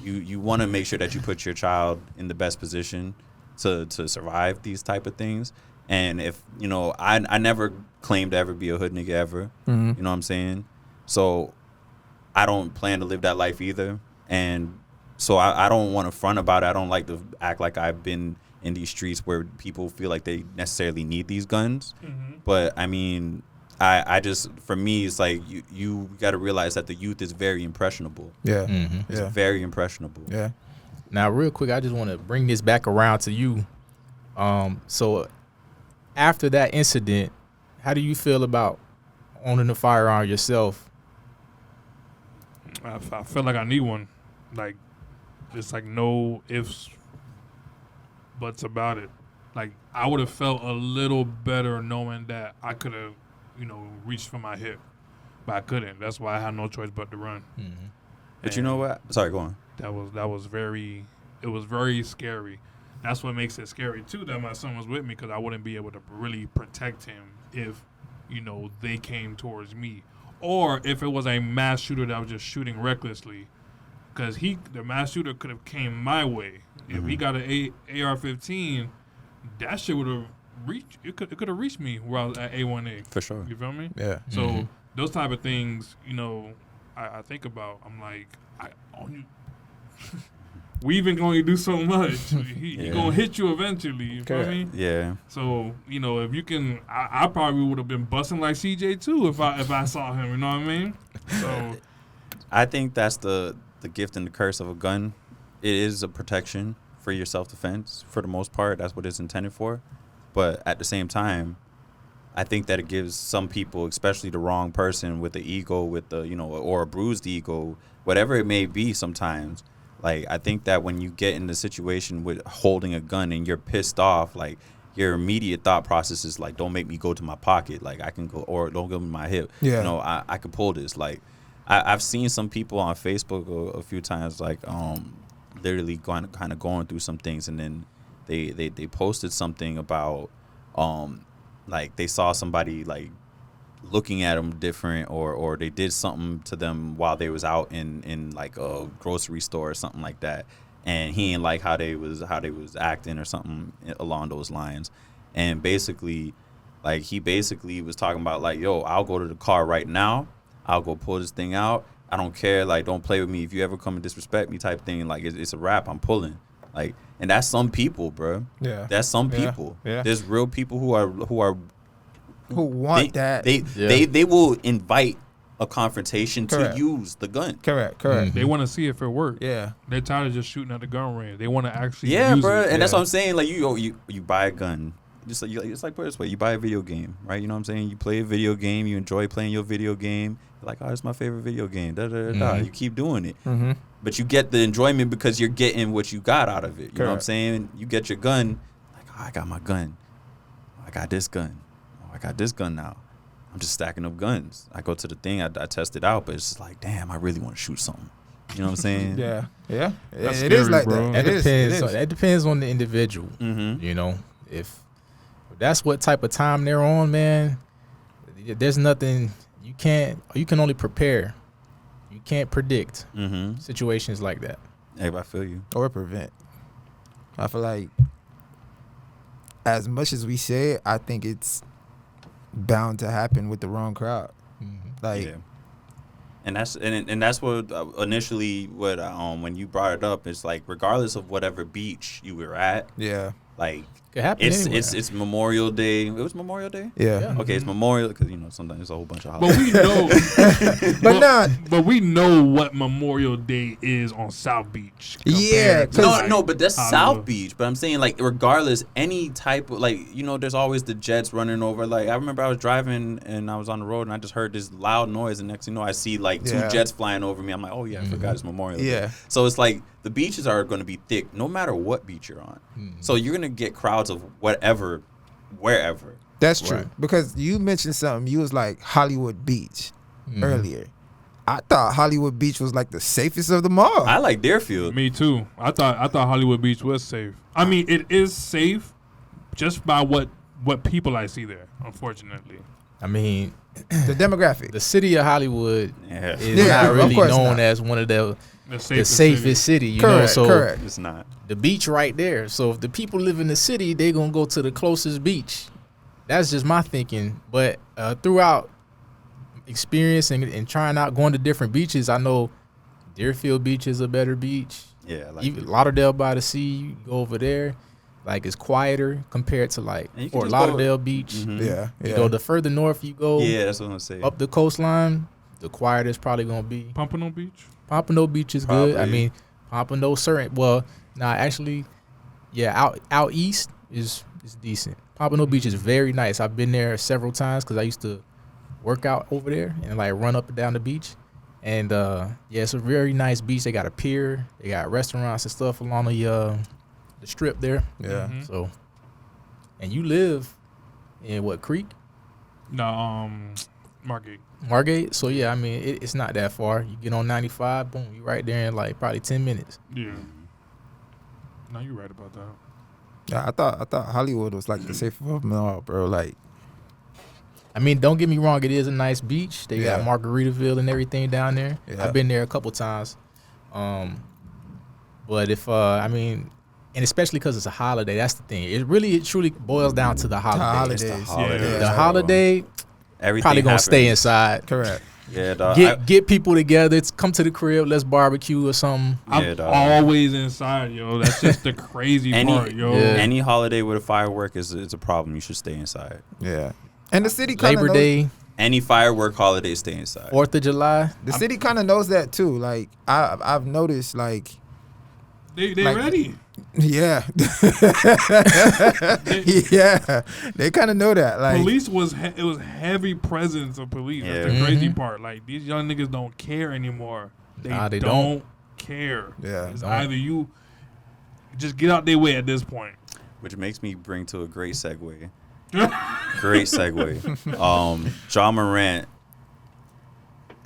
you want to make sure that you put your child in the best position to survive these type of things. And if I never claimed to ever be a hood nigga ever. You know what I'm saying? So I don't plan to live that life either. And so I don't want to front about it. I don't like to act like I've been in these streets where people feel like they necessarily need these guns. But I mean, I just, for me, it's like you got to realize that the youth is very impressionable. Yeah. It's very impressionable. Yeah. Now, real quick, I just want to bring this back around to you. So after that incident, how do you feel about owning a firearm yourself? I feel like I need one. Like, it's like no ifs, buts about it. Like, I would have felt a little better knowing that I could have, reached for my hip, but I couldn't. That's why I had no choice but to run. But you know what? Sorry, go on. That was very scary. That's what makes it scary too, that my son was with me, because I wouldn't be able to really protect him if, they came towards me, or if it was a mass shooter that was just shooting recklessly, because the mass shooter could have came my way. If he got an AR-15, that shit would have reached. It could have reached me where I was at A1A. For sure. You feel me? Yeah. So those type of things, I think about. I'm like, I own you. We even going to do so much. He going to hit you eventually. You feel me? Yeah. So, if you can, I probably would have been busting like CJ too if I saw him. You know what I mean? So I think that's the gift and the curse of a gun. It is a protection for your self-defense for the most part. That's what it's intended for. But at the same time, I think that it gives some people, especially the wrong person with the ego, with the, or a bruised ego, whatever it may be sometimes. Like, I think that when you get in the situation with holding a gun and you're pissed off, like, your immediate thought process is like, don't make me go to my pocket. Like, I can go, or don't give me my hip. Yeah. I can pull this. Like, I've seen some people on Facebook a few times, like, literally kind of going through some things, and then they posted something about, like, they saw somebody, like, looking at them different, or they did something to them while they was out in like a grocery store or something like that, and he didn't like how they was acting or something along those lines. And basically, like, he basically was talking about, like, yo, I'll go to the car right now, I'll go pull this thing out, I don't care, like, don't play with me, if you ever come and disrespect me type thing, like, it's a wrap, I'm pulling. Like, and that's some people, bro. Yeah. That's some Yeah. people. Yeah. There's real people who want that. They They will invite a confrontation Correct. to use the gun. Correct. They want to see if it works. Yeah. They're tired of just shooting at the gun range. They want to actually Yeah, use bro, it. and that's Yeah. what I'm saying. Like you buy a gun. Just like it's like put it this way, you buy a video game, right? You know what I'm saying? You play a video game, you enjoy playing your video game. You're like, oh, it's my favorite video game. Da da da da. Mhm. You keep doing it, Mm-hmm. but you get the enjoyment because you're getting what you got out of it. You know what I'm Correct. saying? You get your gun, like, oh, I got my gun. Oh, I got this gun. Oh, I got this gun now. I'm just stacking up guns. I go to the thing, I test it out, but it's just like, damn, I really want to shoot something. You know what I'm saying? Yeah. That's It is scary, like bro. that. That It is. depends. It is. That depends on the individual. Mm-hmm. You know, if that's what type of time they're on, man, there's nothing you can't. You can only prepare. You can't predict Mm-hmm. situations like that. Hey, I feel you. Or prevent. I feel like as much as we say it, I think it's bound to happen with the wrong crowd. Like, Yeah. And that's what initially what when you brought it up, it's like regardless of whatever beach you were at, yeah. like Could happen it's anywhere. it's Memorial Day. It was Memorial Day. Yeah. Yeah. Okay, it's Memorial because sometimes it's a whole bunch of But holidays. we know, But not. but we know what Memorial Day is on South Beach. Yeah, compared to, No, like, no, but that's Hollywood. South Beach. But I'm saying like regardless, any type of like there's always the jets running over. Like I remember I was driving and I was on the road and I just heard this loud noise and next thing you know I see like two Yeah. jets flying over me. I'm like, oh yeah, I forgot it's Memorial Day. Yeah. So it's like the beaches are going to be thick no matter what beach you're on. So you're going to get crowds of whatever, wherever. That's true. Right. Because you mentioned something. You was like Hollywood Beach Mhm. earlier. I thought Hollywood Beach was like the safest of them all. I like Deerfield. Me too. I thought Hollywood Beach was safe. I mean, it is safe, just by what people I see there. Unfortunately, I mean, The demographic. the city of Hollywood Yeah. is Yeah, not of really course known not. as one of the the safest city. You know, Correct. so Correct. It's not. the beach right there. So if the people live in the city, they gonna go to the closest beach. That's just my thinking. But throughout experience and trying out going to different beaches, I know Deerfield Beach is a better beach. Yeah. Like Even Lauderdale by the sea, you go over there, like it's quieter compared to like And you can Fort just go- Lauderdale Beach. Mhm. Yeah. You go the further north you go, Yeah, that's what I'm gonna say. up the coastline, the quieter it's probably gonna be. Pompano Beach. Pompano Beach is good. I Probably. mean, Pompano certain. Well, actually, yeah, out east is decent. Pompano Beach is very nice. I've been there several times because I used to work out over there and like run up and down the beach. And yeah, it's a very nice beach. They got a pier. They got restaurants and stuff along the strip there. Yeah. Mhm. So, and you live in what creek? No, Margate. Margate. So yeah, I mean it's not that far. You get on 95, boom, you right there in like probably 10 minutes. Yeah. No, you're right about that. Yeah, I thought Hollywood was like the safest of them all, bro. Like, I mean, don't get me wrong, it is a nice beach. They got Yeah. Margaritaville and everything down there. Yeah. I've been there a couple times. But if I mean, and especially because it's a holiday, that's the thing. It truly boils down to the holiday. holidays. It's the holidays. Yeah. The holiday Everything probably gonna happens. stay inside. Correct. Yeah, dog. Get people together. Come to the crib. Let's barbecue or something. Yeah, I'm dog. always inside, yo. That's just the crazy part, yo. Yeah. Any holiday with a firework is a problem. You should stay inside. Yeah. And the city kind of Labor knows, Day, Any firework holiday, stay inside. 4th of July. the city kind of knows that too. Like I've noticed, like, They Like- ready. yeah, yeah, they kind of know that. Like, Police was it was heavy presence of police. That's the Yeah. crazy Mhm. part. Like these young niggas don't care anymore. Nah, they don't care. Yeah. It's Don't. either you just get out their way at this point. Which makes me bring to a great segue. Great segue. Ja Morant.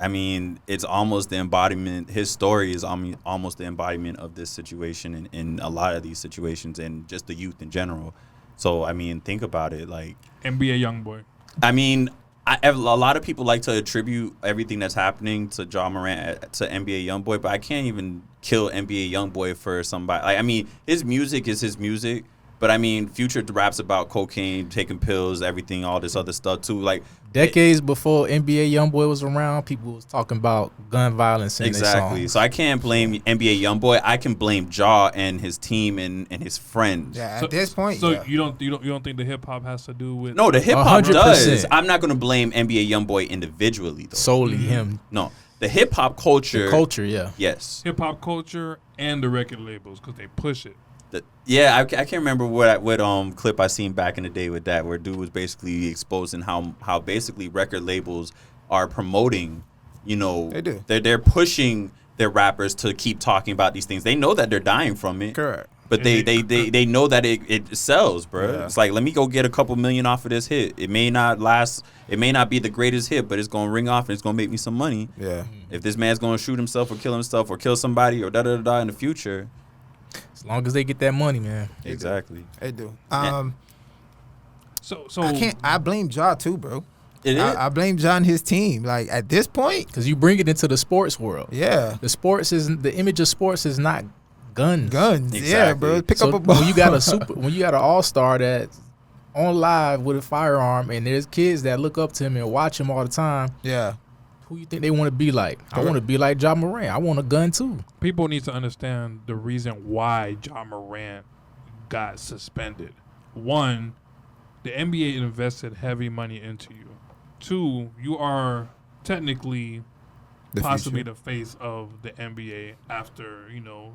I mean, it's almost the embodiment. His story is almost the embodiment of this situation and in a lot of these situations and just the youth in general. So, I mean, think about it. Like, NBA young boy. I mean, a lot of people like to attribute everything that's happening to Ja Morant to NBA YoungBoy, but I can't even kill NBA YoungBoy for somebody. Like, I mean, his music is his music, But I mean, Future raps about cocaine, taking pills, everything, all this other stuff too. Like Decades before NBA YoungBoy was around, people was talking about gun violence in their exactly. songs. So I can't blame NBA YoungBoy. I can blame Ja and his team and his friends. Yeah, at this point, So yeah. you don't think the hip hop has to do with? No, the hip hop 100%. does. I'm not gonna blame NBA YoungBoy individually though. Solely him. No, the hip hop culture. The culture, yeah. Yes. hip hop culture and the record labels because they push it. I can't remember what clip I seen back in the day with that, where dude was basically exposing how basically record labels are promoting, you know, They do. They're pushing their rappers to keep talking about these things. They know that they're dying from it, Correct. but they know that it sells, bro. Yeah. It's like, let me go get a couple million off of this hit. It may not last, it may not be the greatest hit, but it's gonna ring off and it's gonna make me some money. Yeah. If this man's gonna shoot himself or kill himself or kill somebody or da in the future, As long as they get that money, man. exactly. They do. So I blame Ja too, bro. It is. I blame Ja and his team. Like at this point, Because you bring it into the sports world. yeah. The image of sports is not guns. Guns. Yeah, Exactly. bro. Pick So up a ball. when you got an all-star that's on live with a firearm and there's kids that look up to him and watch him all the time, Yeah. who you think they want to be like? I want to be like Ja Morant. I want a gun too. people need to understand the reason why Ja Morant got suspended. One, the NBA invested heavy money into you. Two, you are technically The possibly future. the face of the NBA after,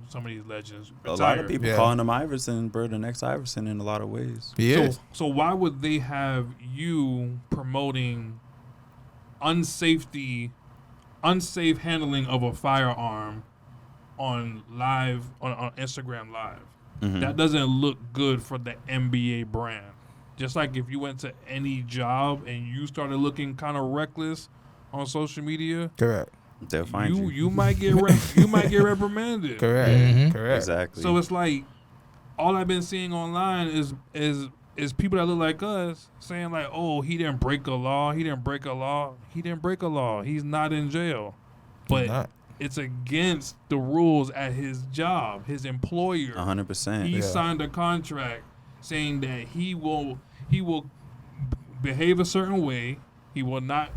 some of these legends A retire. lot of people Yeah. calling him Iverson, bro, the next Iverson in a lot of ways. He is. So why would they have you promoting unsafe handling of a firearm on Instagram Live? Mhm. That doesn't look good for the NBA brand. Just like if you went to any job and you started looking kind of reckless on social media, Correct. They'll find you. you might get reprimanded. Correct. Mhm. Correct. Exactly. So it's like all I've been seeing online is people that look like us saying like, "Oh, he didn't break a law. He didn't break a law. He didn't break a law. He's not in jail." But not. it's against the rules at his job, his employer. 100%. He Yeah. signed a contract saying that he will behave a certain way. He will not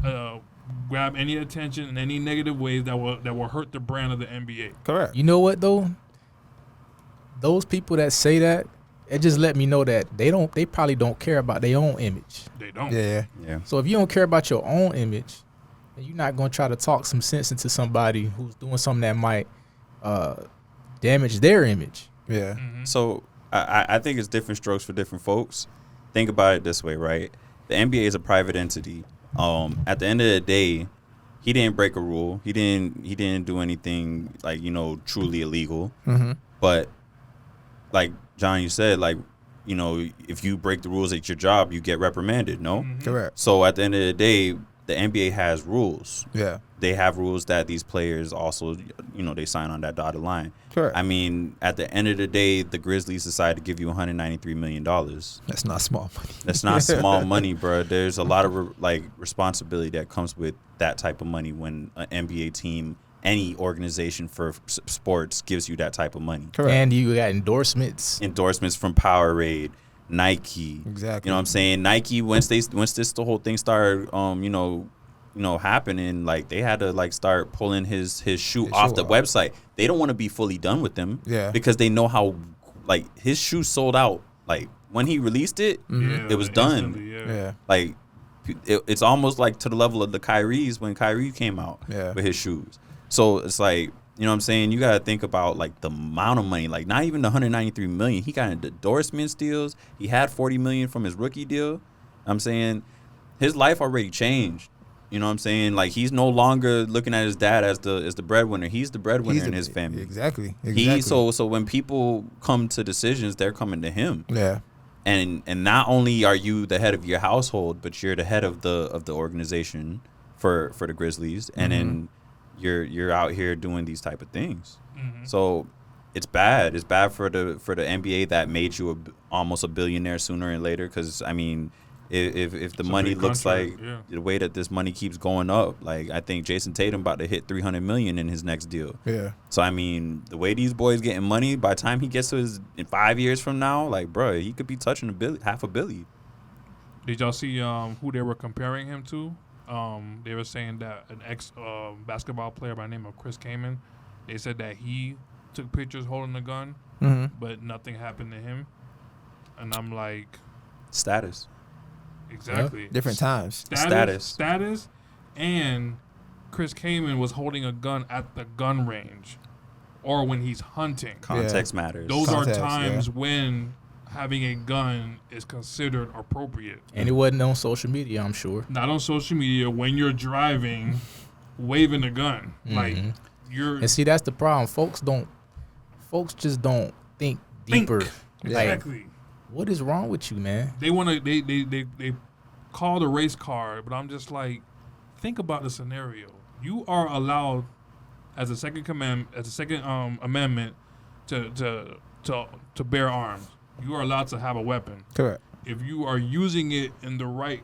grab any attention in any negative ways that will hurt the brand of the NBA. Correct. You know what though? Those people that say that, it just let me know that they probably don't care about their own image. They don't. Yeah. Yeah. So if you don't care about your own image, then you're not gonna try to talk some sense into somebody who's doing something that might damage their image. Yeah. Mhm. So I think it's different strokes for different folks. Think about it this way, right? The NBA is a private entity. At the end of the day, he didn't break a rule. He didn't do anything like, truly illegal. Mm-hmm. But like John, you said, like, if you break the rules at your job, you get reprimanded, no? Mhm. Correct. So at the end of the day, the NBA has rules. Yeah. They have rules that these players also, they sign on that dotted line. Correct. I mean, at the end of the day, the Grizzlies decided to give you $193 million. That's not small money. That's not small money, bro. There's a lot of responsibility that comes with that type of money when an NBA team, any organization for sports gives you that type of money. Correct. And you got endorsements. Endorsements from Powerade, Nike. Exactly. You know what I'm saying? Nike, once the whole thing started, happening, like they had to like start pulling his shoe off the website. They don't want to be fully done with them, Yeah. because they know how like his shoe sold out. Like when he released it, Yeah, it was done. instantly, yeah. Yeah. Like it's almost like to the level of the Kyrie's when Kyrie came out Yeah. with his shoes. So it's like, you know what I'm saying? You got to think about like the amount of money, like not even the $193 million. He got endorsements deals. He had $40 million from his rookie deal. I'm saying his life already changed. You know what I'm saying? Like he's no longer looking at his dad as the breadwinner. He's the breadwinner in his family. Exactly. So when people come to decisions, they're coming to him. Yeah. And not only are you the head of your household, but you're the head of the organization for the Grizzlies, and then you're out here doing these type of things. Mhm. So it's bad. It's bad for the NBA that made you almost a billionaire sooner and later. Because I mean, if the It's a money big looks like contract, the way that this money keeps going up, like I think Jason Tatum about to hit $300 million in his next deal. Yeah. So I mean, the way these boys getting money, by the time he gets to his in 5 years from now, like bro, he could be touching half a billion. Did y'all see who they were comparing him to? They were saying that an ex basketball player by the name of Chris Kaman, they said that he took pictures holding the gun, but nothing happened to him. And I'm like, Status. exactly. Yeah. Different times. Status. And Chris Kaman was holding a gun at the gun range or when he's hunting. Context matters. Those Context, are times when having a gun is considered appropriate. And it wasn't on social media, I'm sure. Not on social media when you're driving, waving a gun. Like you're. And see, that's the problem. Folks just don't think deeper. Exactly. Like, what is wrong with you, man? They want to. They call the race car, but I'm just like, think about the scenario. You are allowed, as a second amendment, to bear arms. You are allowed to have a weapon. Correct. If you are using it in the right,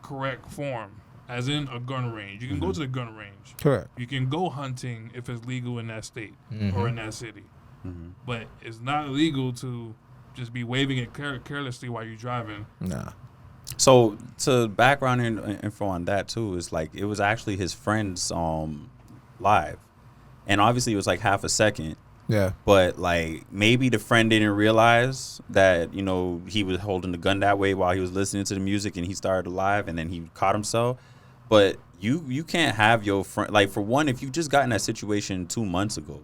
correct form, as in a gun range, you can go to the gun range. Correct. You can go hunting if it's legal in that state or in that city. But it's not illegal to just be waving it carelessly while you're driving. Nah. So to background info on that too is like it was actually his friend's live, and obviously it was like half a second. Yeah. But like maybe the friend didn't realize that he was holding the gun that way while he was listening to the music, and he started live, and then he caught himself. But you can't have your friend, like, for one, if you just got in that situation 2 months ago,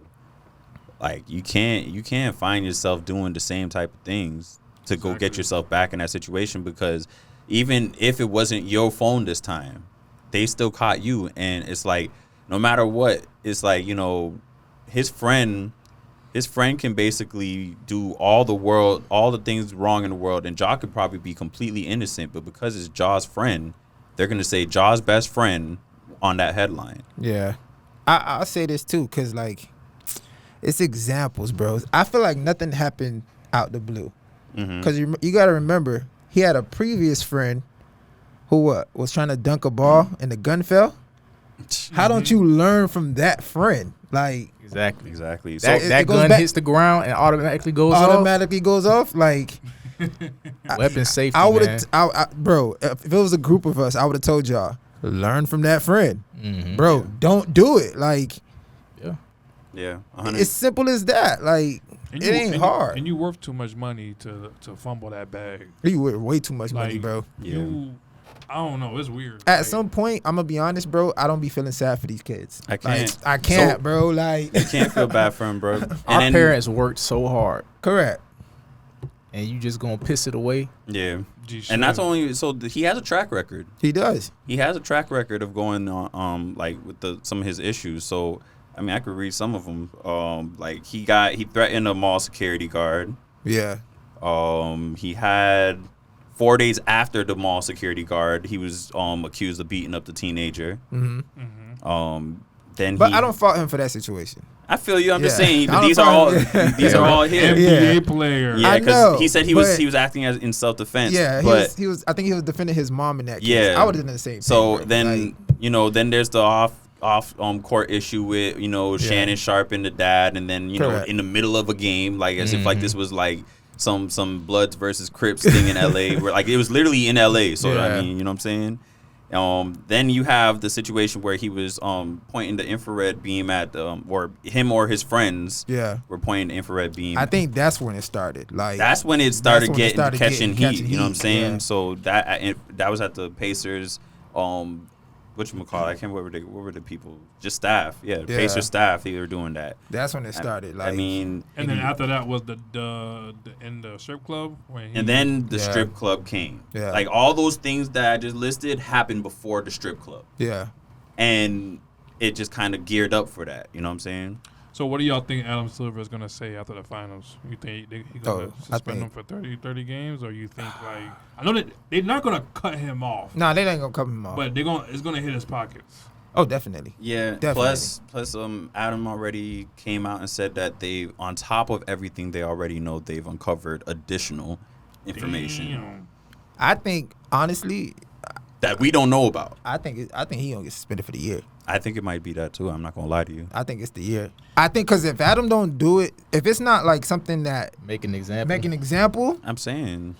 like you can't find yourself doing the same type of things to go get yourself back in that situation, because even if it wasn't your phone this time, they still caught you. And it's like, no matter what, it's like, his friend can basically do all the things wrong in the world, and Ja could probably be completely innocent, but because it's Ja's friend, they're gonna say Ja's best friend on that headline. Yeah. I'll say this too, because like, it's examples, bro. I feel like nothing happened out the blue. Because you got to remember, he had a previous friend who was trying to dunk a ball and the gun fell. How don't you learn from that friend? Like, Exactly. So That gun hits the ground and automatically goes off. Like, weapon safety, I would man. have, bro. If it was a group of us, I would have told y'all, learn from that friend, bro. Don't do it. Like, yeah, it's simple as that. Like, it ain't hard. And you worth too much money to fumble that bag. You worth way too much money, bro. I don't know. It's weird. At some point, I'm gonna be honest, bro. I don't be feeling sad for these kids. I can't. I can't, bro. Like, you can't feel bad for him, bro. Our parents worked so hard. Correct. And you just gonna piss it away? Yeah. And that's only so he has a track record. He does. He has a track record of going on like with some of his issues. So I mean, I could read some of them. Like he threatened a mall security guard. Yeah. He had 4 days after the mall security guard, he was accused of beating up the teenager. Then But I don't fault him for that situation. I feel you. I'm just saying these are all him. NBA player. Yeah, because he said he was acting in self defense. Yeah, but he was. I think he was defending his mom in that case. Yeah, I would have done the same. So thing, then then there's the off court issue with Shannon Sharp and the dad, and then in the middle of a game, like as if like this was like some Bloods versus Crips thing in LA, where like it was literally in LA. So I mean, you know what I'm saying. Then you have the situation where he was pointing the infrared beam at or him or his friends were pointing the infrared beam. I think that's when it started. Like, that's when it started catching heat. You know what I'm saying? Yeah. So that was at the Pacers. Whatchamacallit, I can't remember what were the people? Just staff. Yeah, Pacers staff. They were doing that. That's when it started. Like, I mean, and then after that was the in the strip club. And then the strip club came. Yeah. Like all those things that I just listed happened before the strip club. Yeah. And it just kind of geared up for that. You know what I'm saying? So what do y'all think Adam Silver is going to say after the finals? You think he's going to suspend him for 30 games? Or you think, like... I know that they're not going to cut him off. No, they ain't going to cut him off. But it's going to hit his pockets. Oh, definitely. Yeah. Definitely. Plus, Adam already came out and said that they, on top of everything they already know, they've uncovered additional information. Damn. I think honestly, that we don't know about. I think he gonna get suspended for the year. I think it might be that too. I'm not gonna lie to you. I think it's the year. I think because if Adam don't do it, if it's not like something that Make an example. I'm saying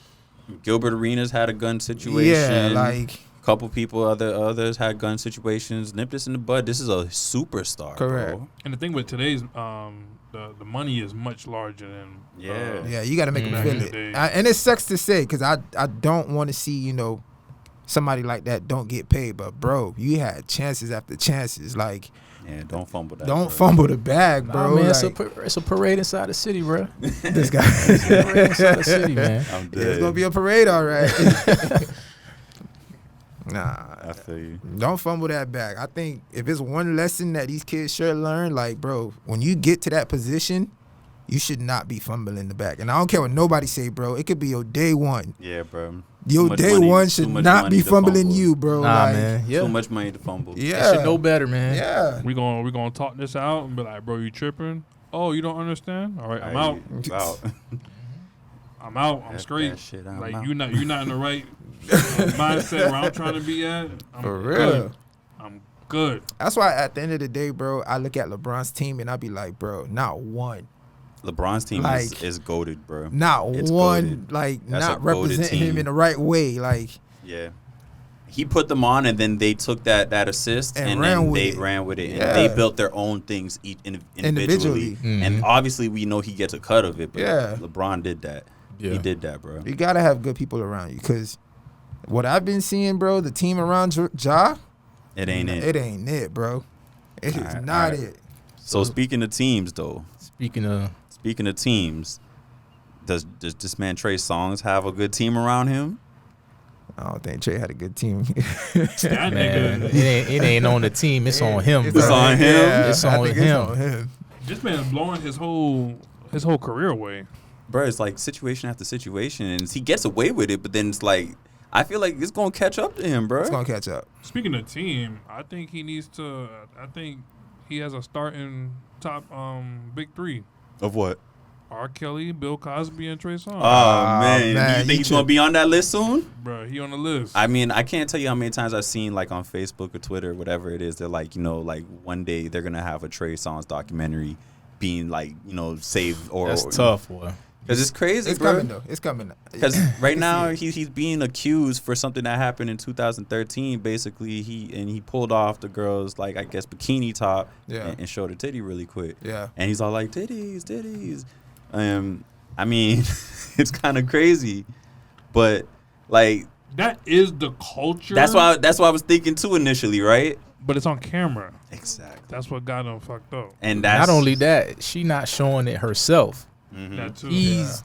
Gilbert Arenas had a gun situation. Yeah, like couple people, others had gun situations. Nip this in the bud. This is a superstar. Correct. Bro. And the thing with today's the money is much larger than yeah, you got to make him back feel in the it. day. And it sucks to say because I don't want to see somebody like that don't get paid. But bro, you had chances after chances. Like, yeah, don't fumble that. don't bro. fumble the bag, bro. Nah, man, like, it's a parade inside the city, bro. this guy. It's a parade inside the city, man. I'm Yeah, it's dead. gonna be a parade, all right. Nah, I feel you. don't fumble that bag. I think if it's one lesson that these kids should learn, like, bro, when you get to that position, you should not be fumbling the bag. And I don't care what nobody say, bro. It could be your day one. Yeah, bro. Your Too much day money- one too should much not money be to fumbling fumble. you, bro. Nah, like, man. Yeah. Too much money to fumble. Yeah. They should know better, man. Yeah. We gonna talk this out and be like, bro, you tripping? Oh, you don't understand? All right, I'm out. Out. I'm out. I'm That's straight. that shit, I'm Like out. you're not in the right mindset where I'm trying to be at. I'm For good. real. I'm good. That's why at the end of the day, bro, I look at LeBron's team and I be like, bro, not one. LeBron's team Like, is goated, bro. Not It's one, goated. like, That's not a goated representing him team. in the right way. Like, Yeah. He put them on, and then they took that assist, And and ran then with they it. ran with it. And Yeah. they built their own things individually. And obviously, we know he gets a cut of it, but Yeah. LeBron did that. Yeah. He did that, bro. you got to have good people around you because what I've been seeing, bro, the team around Ja, It ain't it. It ain't it, bro. It is Alright, not alright. it. So speaking of teams, though, Speaking of, does this man Trey Songz have a good team around him? I don't think Trey had a good team. That man, nigga, it ain't on the team. It's on him. It's bro. on him? It's I on think him. It's on him. this man blowing his whole career away. Bro, it's like situation after situation, and he gets away with it, but then it's like, I feel like it's going to catch up to him, bro. It's gonna catch up. Speaking of team, I think he needs to. I think he has a starting top big three: Of what? R. Kelly, Bill Cosby, and Trey Songz. Oh, man. man, You you think he's going to be on that list soon? Bro, he on the list. I mean, I can't tell you how many times I've seen, like, on Facebook or Twitter, whatever it is, they're like, like, one day they're going to have a Trey Songz documentary being, like, saved. That's tough, boy. Because it's crazy, It's bro. coming though. It's coming. Because I right can now see it. he's being accused for something that happened in 2013. Basically, he pulled off the girl's, like, I guess bikini top Yeah. and showed her titty really quick. Yeah. And he's all like, titties. I mean, it's kind of crazy, but like that is the culture. that's why I was thinking too initially, right? But it's on camera. Exactly. That's what got him fucked up. And that's Not only that, she not showing it herself. Mhm. That too. He's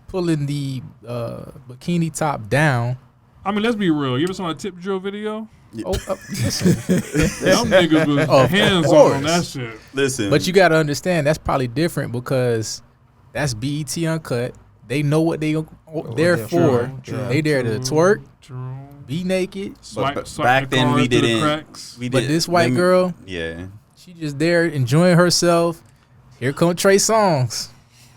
pulling the bikini top down. I mean, let's be real. You ever saw a tip drill video? Oh, listen. Them niggas was Of hands course. on that shit. Listen, But you got to understand that's probably different because that's BET Uncut. They know what they there they're for. True. They there to twerk, True. be naked. But Swipe back the then card we through the didn't. cracks. We But did- this white let me- girl, yeah. she just there enjoying herself. Here come Trey Songz.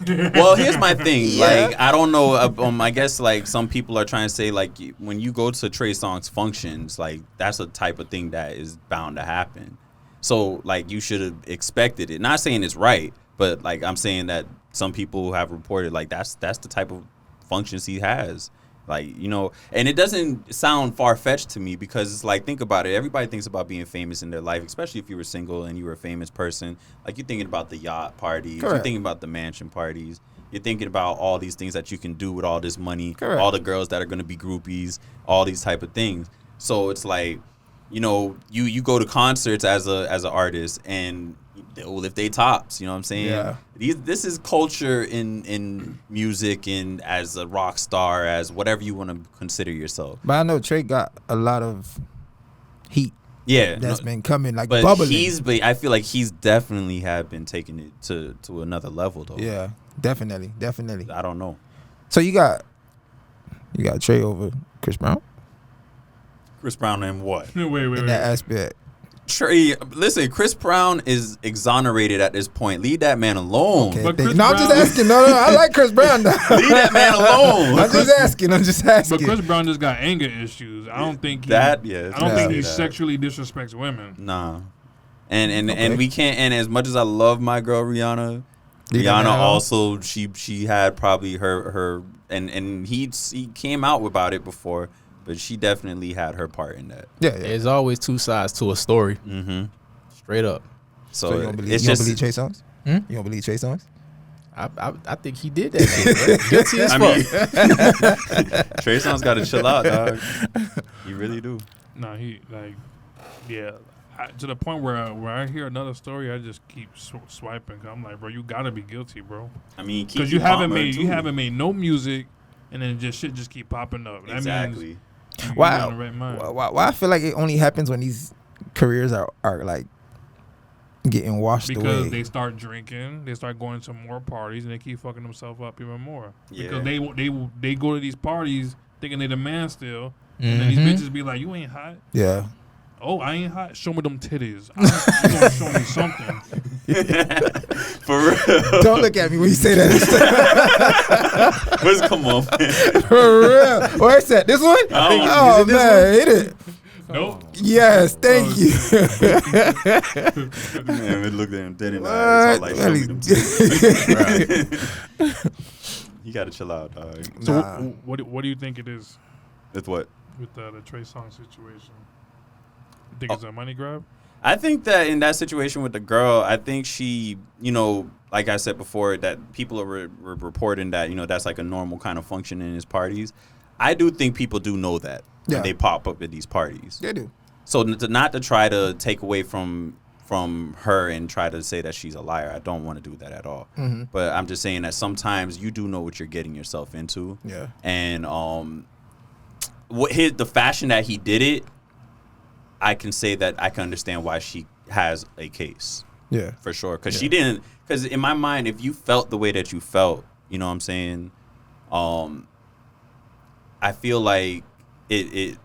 Well, here's my thing. Yeah. Like, I don't know. I guess like some people are trying to say like when you go to Trey Songz functions, like that's a type of thing that is bound to happen. So like you should have expected it. Not saying it's right, but like I'm saying that some people have reported like that's the type of functions he has. Like, and it doesn't sound far-fetched to me because it's like, think about it. Everybody thinks about being famous in their life, especially if you were single and you were a famous person. Like, you're thinking about the yacht parties. Correct. You're thinking about the mansion parties. You're thinking about all these things that you can do with all this money. Correct. All the girls that are going to be groupies, all these type of things. So it's like, you go to concerts as an artist and they'll lift their tops. You know what I'm saying? Yeah. This is culture in music and as a rock star, as whatever you want to consider yourself. But I know Trey got a lot of heat Yeah, that's been coming like but bubbling. I feel like he's definitely have been taking it to another level though. Yeah, definitely. I don't know. So you got Trey over Chris Brown Chris Brown and what? wait. in that aspect. Trey, listen, Chris Brown is exonerated at this point. Leave that man alone. Okay, But thank- Chris no, I'm just Brown- asking. No, I like Chris Brown. Though. Leave that man alone. I'm just asking. But Chris Brown just got anger issues. I don't think he, Yeah. I don't think he that. sexually disrespects women. Nah. And Okay. we can't. And as much as I love my girl Rihanna, Rihanna also she had probably her and he came out about it before, but she definitely had her part in that. Yeah. There's always two sides to a story. Mm-hmm. Straight up. So So, you don't believe, it's you just. don't believe Trey Songz? Hmm? You don't believe Trey Songz? I think he did that shit, bro. Guilty as I fuck. mean, Trey Songz got to chill out, dog. You really do. No, he to the point where I hear another story, I just keep swiping. 'Cause I'm like, bro, you gotta be guilty, bro. I mean, Because you haven't made no music, and then shit just keep popping up. That Exactly. means you're Wow. in the right mind. Why I feel like it only happens when these careers are like getting washed Because away. they start drinking, they start going to more parties, and they keep fucking themselves up even more. Yeah. Because they go to these parties thinking they the man still, and then these Mhm. bitches be like, "You ain't hot." Yeah. Oh, I ain't hot. Show me them titties. You gonna show me something? For real. Don't look at me when you say that. Come on, man. For real. Where's that? This one? I don't- Oh, is it this man. Hit it. Nope. Yes. Thank Oh, you. Man, we looked at him dead in the eyes. What? It's all like, show me them titties. You gotta chill out, dog. So Nah. what do you think it is With what? with the Trey Songz situation? You think it's a money grab? I think that in that situation with the girl, I think she, like I said before, that people are reporting that, that's like a normal kind of function in his parties. I do think people do know that Yeah. when they pop up at these parties. They do. So not to try to take away from her and try to say that she's a liar. I don't want to do that at all. Mm-hmm. But I'm just saying that sometimes you do know what you're getting yourself into. Yeah. And the fashion that he did it, I can say that I can understand why she has a case Yeah. for sure. Because she didn't. Because in my mind, if you felt the way that you felt, you know what I'm saying. I feel like it's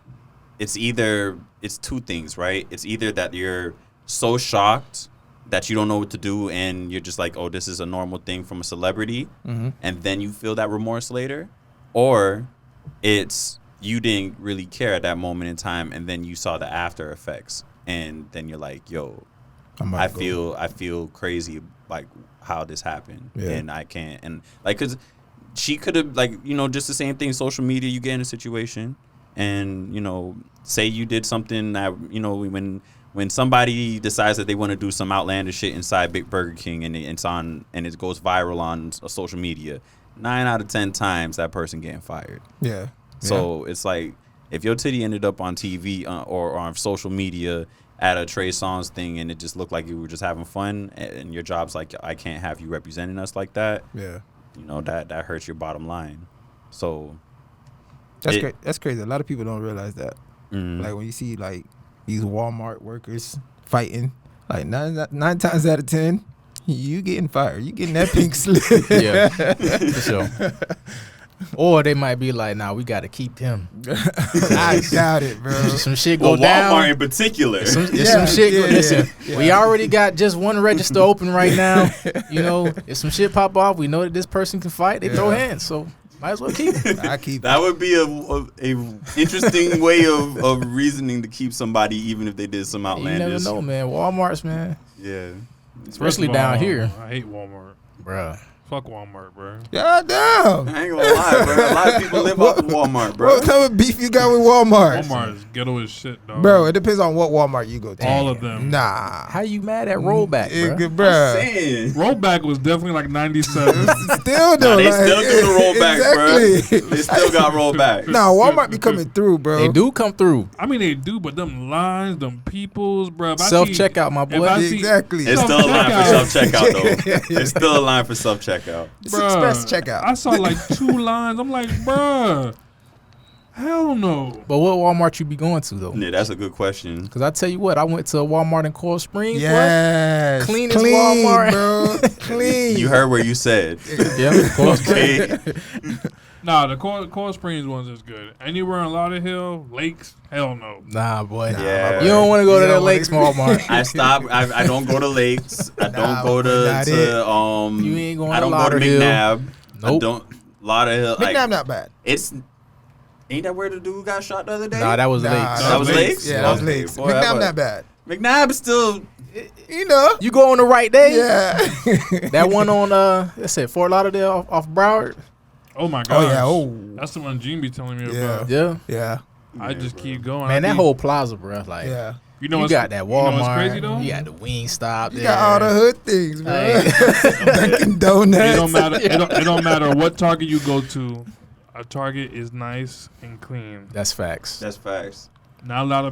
two things, right? It's either that you're so shocked that you don't know what to do and you're just like, oh, this is a normal thing from a celebrity, and then you feel that remorse later, or it's you didn't really care at that moment in time and then you saw the after effects and then you're like, yo, I feel crazy like how this happened. Yeah. And I can't, and like, cause she could have like, just the same thing, social media, you get in a situation and, say you did something that, when somebody decides that they want to do some outlandish shit inside Big Burger King and it goes viral on social media, 9 out of 10 times that person getting fired. Yeah. So it's like if your titty ended up on TV or on social media at a Trey Songz thing and it just looked like you were just having fun and your job's like, I can't have you representing us like that. Yeah. That hurts your bottom line. So That's crazy. A lot of people don't realize that. Like when you see like these Walmart workers fighting, like nine times out of 10, you getting fired. You getting that pink slip. Yeah, for sure. Or they might be like, nah, we got to keep him. I doubt it, bro. Some shit go Walmart down. in particular. Some shit. Yeah, Listen, yeah. we already got just one register open right now. If some shit pop off, we know that this person can fight. They throw hands, so might as well keep him. I keep That would be a interesting way of reasoning to keep somebody even if they did some You outlandish. never know, man. Walmart's, man, Yeah. especially First of all, down here, I hate Walmart. bruh. Fuck Walmart, bro. God damn. I ain't gonna lie, bro. A lot of people live off of Walmart, bro. What type of beef you got with Walmart? Walmart is ghetto as shit, dog. Bro, it depends on what Walmart you go to. All of them. Nah. How you mad at rollback, bruh? Bruh. Saying. Rollback was definitely like 97. Still though. They like, still do the rollback, exactly. bro. They still got rollback. Nah, Walmart be coming through, bro. They do come through. I mean, they do, but them lines, them peoples, bro. Self checkout, my boy. Exactly. It's still a line for self-checkout, though. Yeah. It's still a line for self-checkout. It's express checkout. I saw like 2 lines. I'm like, bruh, hell no. But what Walmart you be going to though? Yeah, that's a good question. Because I tell you what, I went to a Walmart in Coral Springs. Yes. Clean as Walmart. bro. Clean. You heard where you said. Boy. Yeah, Coral Springs. Okay. Nah, the Coral Springs ones is good. Anywhere in Lauderhill, lakes, hell no. Nah, boy. Yeah. You don't want to go to You that don't wanna- Lakes Walmart. I stop. I don't go to lakes. I don't go not to You ain't going I to don't go to Lauderhill. McNabb. I Nope. don't. Lauderhill. McNabb Like, not bad. it's ain't that where the dude got shot the other day? Nah, that was Nah, Lakes. That was Lakes? Yeah, that was Okay, Lakes. boy, McNabb that was- not bad. McNabb is still. You know. You go on the right day? Yeah. That one on, let's say, Fort Lauderdale off Broward? Oh my gosh. Oh yeah. Oh. That's the one Gene be telling me Yeah. about. Yeah. Yeah. I just keep going. Man, I that be- whole plaza, bro. Like, Yeah. You know you what's, got that You know Walmart. what's crazy though? You got the Wingstop You there. got all the hood things, bro. Like- Dunkin' Donuts. It don't matter. It don't matter what Target you go to. A Target is nice and clean. That's facts. That's facts. Not a lot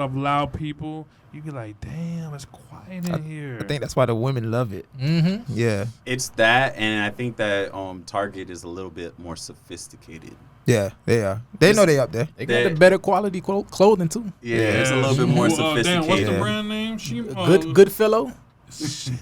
of loud people. You be like, damn, it's quiet in here. I think that's why the women love it. Mm-hmm. Yeah. It's that, and I think that Target is a little bit more sophisticated. Yeah, they are. They know they up there. They got the better quality clothing, too. Yeah, it's a little bit more sophisticated. Damn, what's the Yeah. brand name? Good fellow. Shit.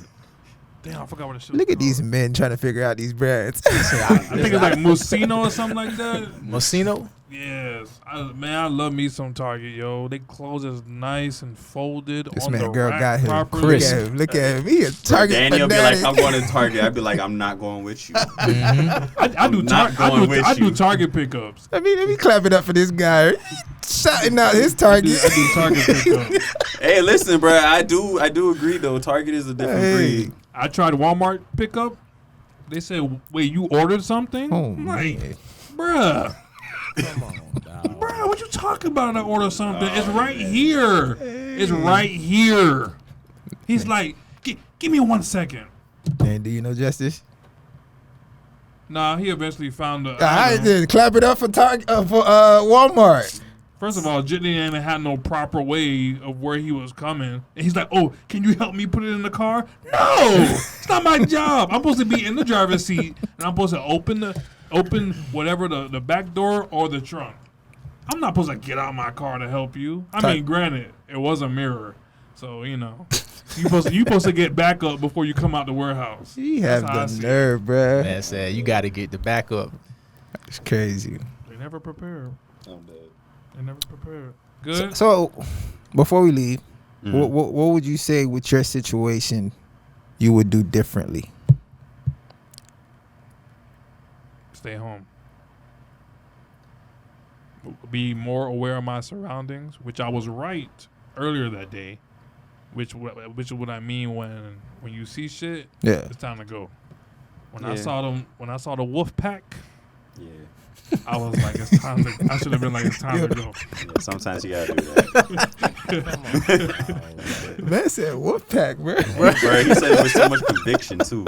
Damn, I forgot what it shit. Look at was these called. men trying to figure out these brands. I think it's like Musino or something like that. Mosino. Yes, I love me some Target, yo. They clothes is nice and folded This on man the girl rack got him. properly. Chris. Look at him. He a Target Daniel be fanatic. like, I'm going to Target. I'd be like, I'm not going with you. I do I'm not I going do with I do you. Target pickups. let me clap it up for this guy. He shouting out his Target. I do Target pickups. Hey, listen, bro. I do agree though. Target is a different Hey. breed. I tried Walmart pickup. They said, "Wait, you ordered something?" Oh, I'm like, man. bruh, Come on, dog. bruh, what you talking about? I ordered something. It's right here. It's right here. He's like, give me 1 second. And do you know Justice? Nah, he eventually found the. I did. Clap it up for Target for Walmart. First of all, Jitney ain't had no proper way of where he was coming. And he's like, oh, can you help me put it in the car? No, it's not my job. I'm supposed to be in the driver's seat, and I'm supposed to open whatever the back door or the trunk. I'm not supposed to get out my car to help you. I mean, granted, it was a mirror. So, you know, you supposed to get back up before you come out the warehouse. He have That's how I the see it. nerve, bruh. Man said, you got to get the backup. It's crazy. They never prepared. I'm dead. They never prepared. Good. So, before we leave, Mhm. what would you say with your situation you would do differently? Stay home. Be more aware of my surroundings, which I was right earlier that day. Which is what I mean when you see shit, Yeah. it's time to go. When Yeah. I saw the wolf pack, Yeah. I was like, it's time to. I should have been like, it's time to go. Yeah, sometimes you gotta do that. Man said Wolfpack, bro. Bro, he said it with so much conviction too.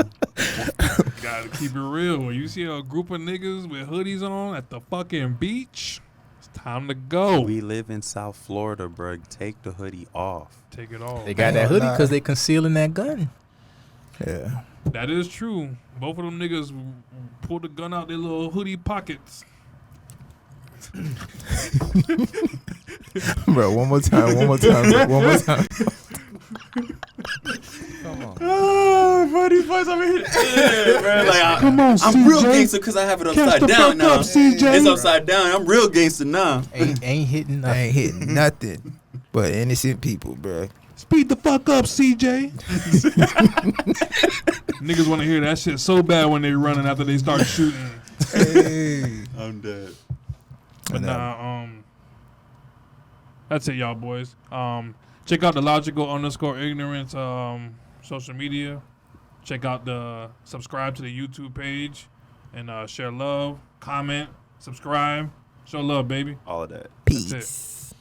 Gotta keep it real. When you see a group of niggas with hoodies on at the fucking beach, it's time to go. We live in South Florida, bro. Take the hoodie off. Take it off. They got that hoodie because they concealing that gun. Yeah. That is true. Both of them niggas pulled the gun out their little hoodie pockets. Bro, one more time, bro. One more time. Oh, buddy, boys over here. Yeah, bro. Like, Come on, I'm real CJ. gangster because I have it Catch upside the down fuck now. up, CJ. It's upside down. I'm real gangster now. Ain't hitting I nothing. ain't hitting nothing but innocent people, bro. Speed the fuck up, CJ. Niggas want to hear that shit so bad when they running after they start shooting. Hey. I'm dead. But that's it, y'all boys. Check out the logical_ignorance social media. Check out subscribe to the YouTube page and share love, comment, subscribe, show love, baby. All of that. Peace. That's